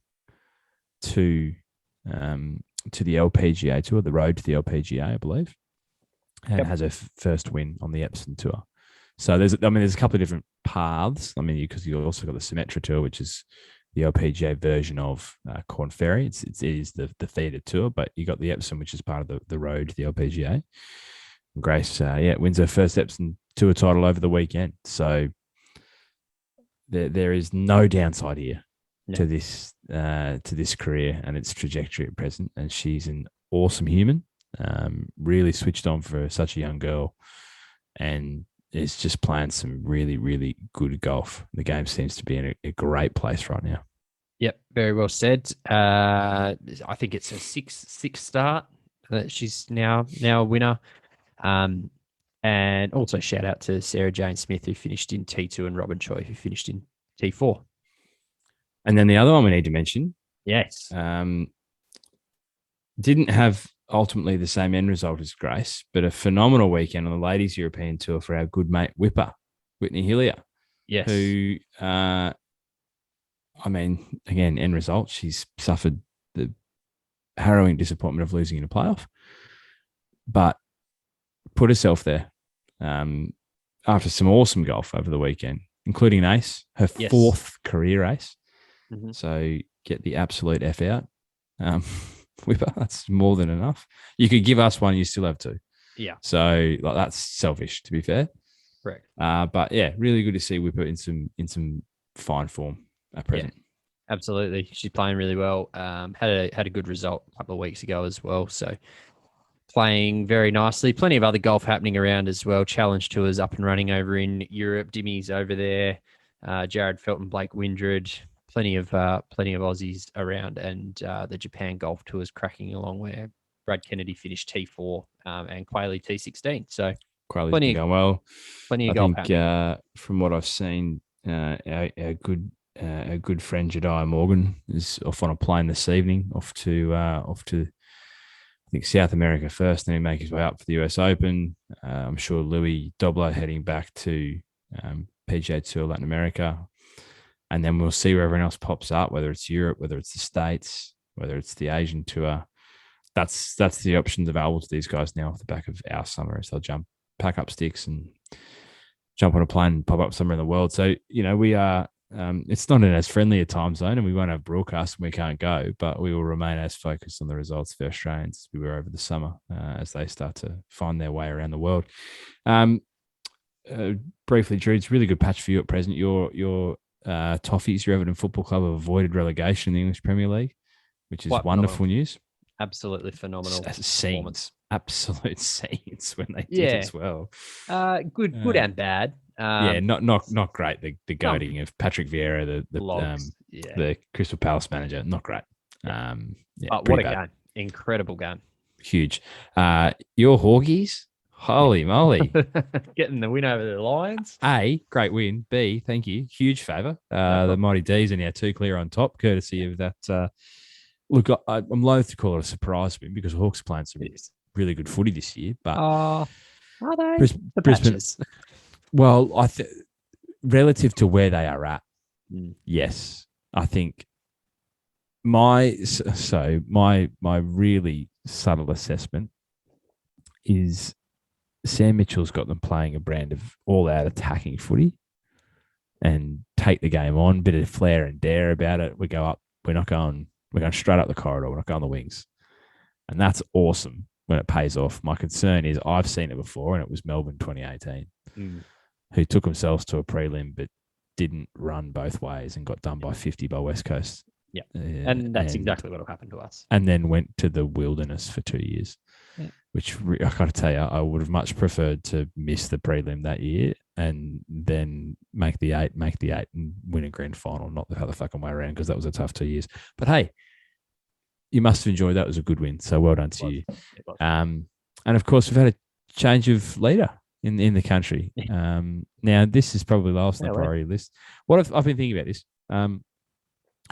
to the LPGA Tour, the road to the LPGA, I believe. And has her first win on the Epson Tour. So there's a couple of different paths. I mean, because you also got the Symetra Tour, which is the LPGA version of Corn Ferry. It is the feeder tour, but you got the Epson, which is part of the road to the LPGA. And Grace, wins her first Epson Tour title over the weekend. So there is no downside here to this career and its trajectory at present. And she's an awesome human. Really switched on for such a young girl, and is just playing some really, really good golf. The game seems to be in a great place right now. Yep, very well said. I think it's a sixth start that she's now a winner. And also shout out to Sarah Jane Smith, who finished in T2, and Robin Choi, who finished in T4. And then the other one we need to mention, Yes. didn't have ultimately the same end result as Grace, but a phenomenal weekend on the Ladies European Tour for our good mate Whipper, Whitney Hillier. Yes. Who, again, end result, she's suffered the harrowing disappointment of losing in a playoff, but put herself there after some awesome golf over the weekend, including an ace, her fourth career ace. Mm-hmm. So get the absolute F out. Whipper, that's more than enough. You could give us one, you still have two. Yeah. So that's selfish, to be fair. Correct. But yeah, really good to see Whipper in some fine form at present. Yeah, absolutely. She's playing really well. Had a good result a couple of weeks ago as well. So playing very nicely. Plenty of other golf happening around as well. Challenge Tours up and running over in Europe. Dimmy's over there. Jared Felton, Blake Windred. Plenty of Aussies around, and the Japan Golf Tour is cracking along, where Brad Kennedy finished T4 and Quayle T16. So Quayle's been going well. Plenty of golf happening. From what I've seen, our good friend Jediah Morgan is off on a plane this evening, off to I think South America first, then he make his way up for the US Open. I'm sure Louis Dobler heading back to PGA Tour Latin America. And then we'll see where everyone else pops up, whether it's Europe, whether it's the States, whether it's the Asian tour. That's the options available to these guys now off the back of our summer. So they'll pack up sticks and jump on a plane and pop up somewhere in the world. So, we are, it's not in as friendly a time zone, and we won't have broadcasts and we can't go, but we will remain as focused on the results for Australians as we were over the summer as they start to find their way around the world. Briefly, Drew, it's a really good patch for you at present. Your Toffees, your Everton Football Club, have avoided relegation in the English Premier League, which is wonderful news. Absolutely phenomenal. Scenes, absolute scenes when they did as well. Good and bad. Not great. The goading of Patrick Vieira, the Crystal Palace manager, not great. But what a game! Incredible game. Huge. Your Hawkies. Holy moly. Getting the win over the Lions. A, great win. B, thank you. Huge favour. The Mighty D's are now 2 clear on top, courtesy of that. Look, I'm loath to call it a surprise win because the Hawks are playing some really good footy this year. But are they? Brisbane. Well, relative to where they are at, yes. I think my really subtle assessment is Sam Mitchell's got them playing a brand of all-out attacking footy and take the game on, bit of flair and dare about it. We go up. We're going straight up the corridor. We're not going the wings. And that's awesome when it pays off. My concern is I've seen it before, and it was Melbourne 2018, who took themselves to a prelim but didn't run both ways and got done by 50 by West Coast. Yeah, and that's exactly what will happen to us. And then went to the wilderness for 2 years. Which I got to tell you, I would have much preferred to miss the prelim that year and then make the eight and win a grand final, not the other fucking way around, because that was a tough 2 years. But hey, you must have enjoyed that. It was a good win. So well done to you. And of course, we've had a change of leader in the country. Now, this is probably last on the priority list. What I've been thinking about this, I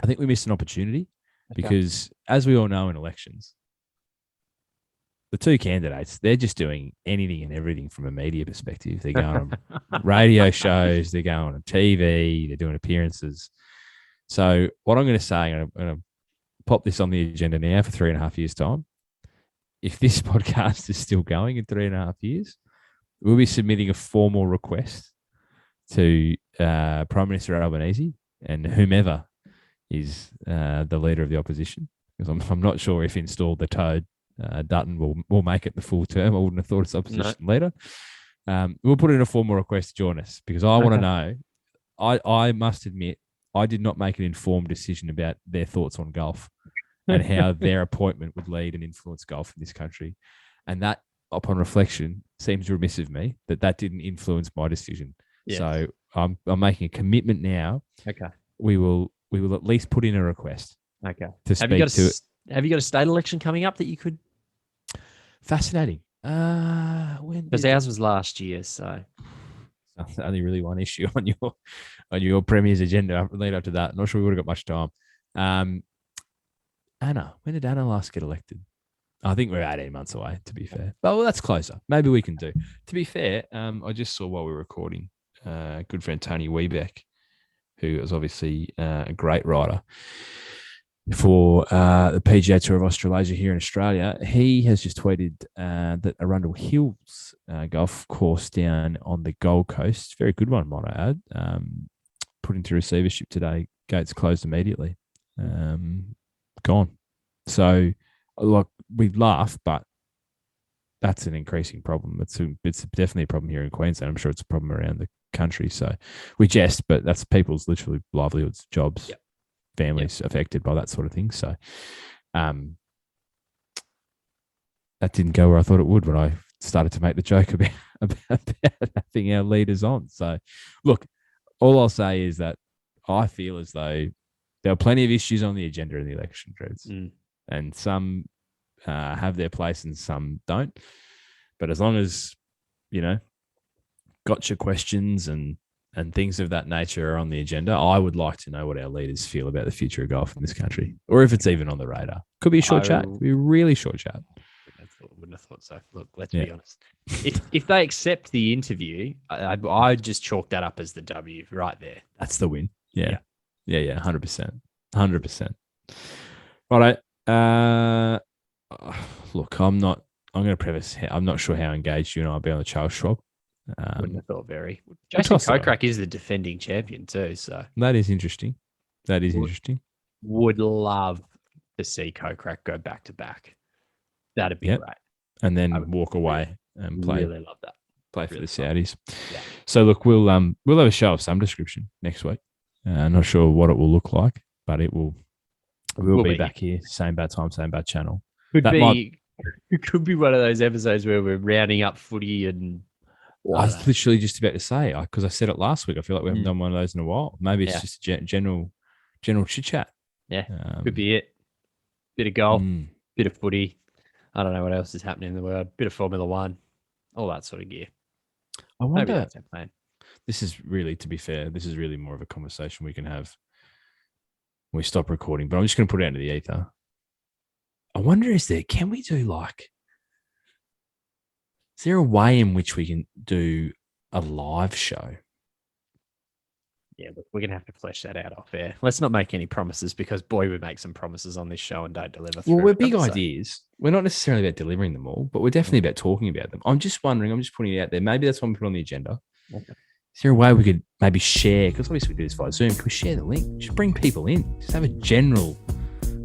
think we missed an opportunity because, as we all know in elections, the two candidates, they're just doing anything and everything from a media perspective. They're going on radio shows, they're going on TV, they're doing appearances. So what I'm going to say, I'm going to pop this on the agenda now for 3.5 years' time. If this podcast is still going in 3.5 years, we'll be submitting a formal request to Prime Minister Albanese and whomever is the leader of the opposition, because I'm not sure if installed the toad Dutton will make it the full term. I wouldn't have thought it's opposition leader. We'll put in a formal request to join us because I want to know. I must admit, I did not make an informed decision about their thoughts on golf and how their appointment would lead and influence golf in this country. And that, upon reflection, seems remiss of me that didn't influence my decision. Yes. So I'm making a commitment now. Okay. We will we will at least put in a request Okay. to Have you speak to. have you got a state election coming up that you could? Fascinating. When Because did ours was last year, so only really one issue on your Premier's agenda lead up to that. Not sure we would have got much time. Anna, when did Anna last get elected? I think we're 18 months away, to be fair. But well, that's closer. Maybe we can do. To be fair, I just saw while we were recording, good friend Tony Wiebeck, who is obviously a great writer for the PGA Tour of Australasia here in Australia. He has just tweeted that Arundel Hills golf course down on the Gold Coast, very good one, might I add, put into receivership today. Gates closed immediately. Gone. So, like, we laugh, but that's an increasing problem. It's definitely a problem here in Queensland. I'm sure it's a problem around the country. So we jest, but that's people's literally livelihoods, jobs, families affected by that sort of thing. So that didn't go where I thought it would when I started to make the joke about having our leaders on. So, look, all I'll say is that I feel as though there are plenty of issues on the agenda in the election, Dreads, and some have their place and some don't. But as long as, gotcha questions and things of that nature are on the agenda, I would like to know what our leaders feel about the future of golf in this country, or if it's even on the radar. Could be a short chat. Could be a really short chat. Wouldn't have thought so. Look, let's be honest. If they accept the interview, I just chalk that up as the W right there. That's the win. Yeah. 100%. 100%. Right. Look, I'm going to preface, I'm not sure how engaged you and I'll be on the Charles Schwab. Wouldn't have thought very. Jason Kokrak is the defending champion too, so that is interesting. Interesting. Would love to see Kokrak go back to back. That'd be great. And then walk away and play. Really love that. Play for the Saudis. Yeah. So look, we'll have a show of some description next week. Not sure what it will look like, but we'll be back here, same bad time, same bad channel. It could be one of those episodes where we're rounding up footy and. I was literally just about to say, because I said it last week. I feel like we haven't done one of those in a while. Maybe it's just a general chit chat. Yeah, could be it. Bit of golf, bit of footy. I don't know what else is happening in the world. Bit of Formula One, all that sort of gear. I wonder. Maybe that's our plan. This is really, to be fair, this is really more of a conversation we can have when we stop recording. But I'm just going to put it out into the ether. I wonder, can we do is there a way in which we can do a live show? Yeah, but we're going to have to flesh that out off air. Let's not make any promises because, boy, we make some promises on this show and don't deliver. Well, we're big ideas. We're not necessarily about delivering them all, but we're definitely about talking about them. I'm just wondering, I'm just putting it out there. Maybe that's what we put on the agenda. Okay. Is there a way we could maybe share? Because obviously we do this via Zoom. Can we share the link? Just bring people in. Just have a general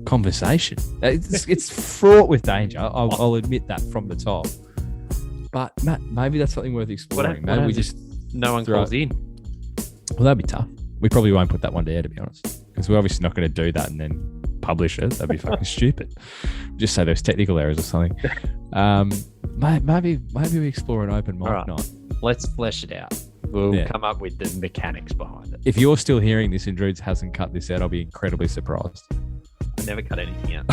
conversation. It's fraught with danger. I'll admit that from the top. But Matt, maybe that's something worth exploring. Maybe we just no one calls in. Well, that'd be tough. We probably won't put that one there, to be honest, because we're obviously not going to do that and then publish it. That'd be fucking stupid. Just say there's technical errors or something. Maybe we explore an open mic night. Let's flesh it out. We'll come up with the mechanics behind it. If you're still hearing this and Drudes hasn't cut this out, I'll be incredibly surprised. I never cut anything out.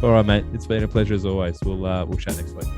All right, mate. It's been a pleasure as always. We'll chat next week.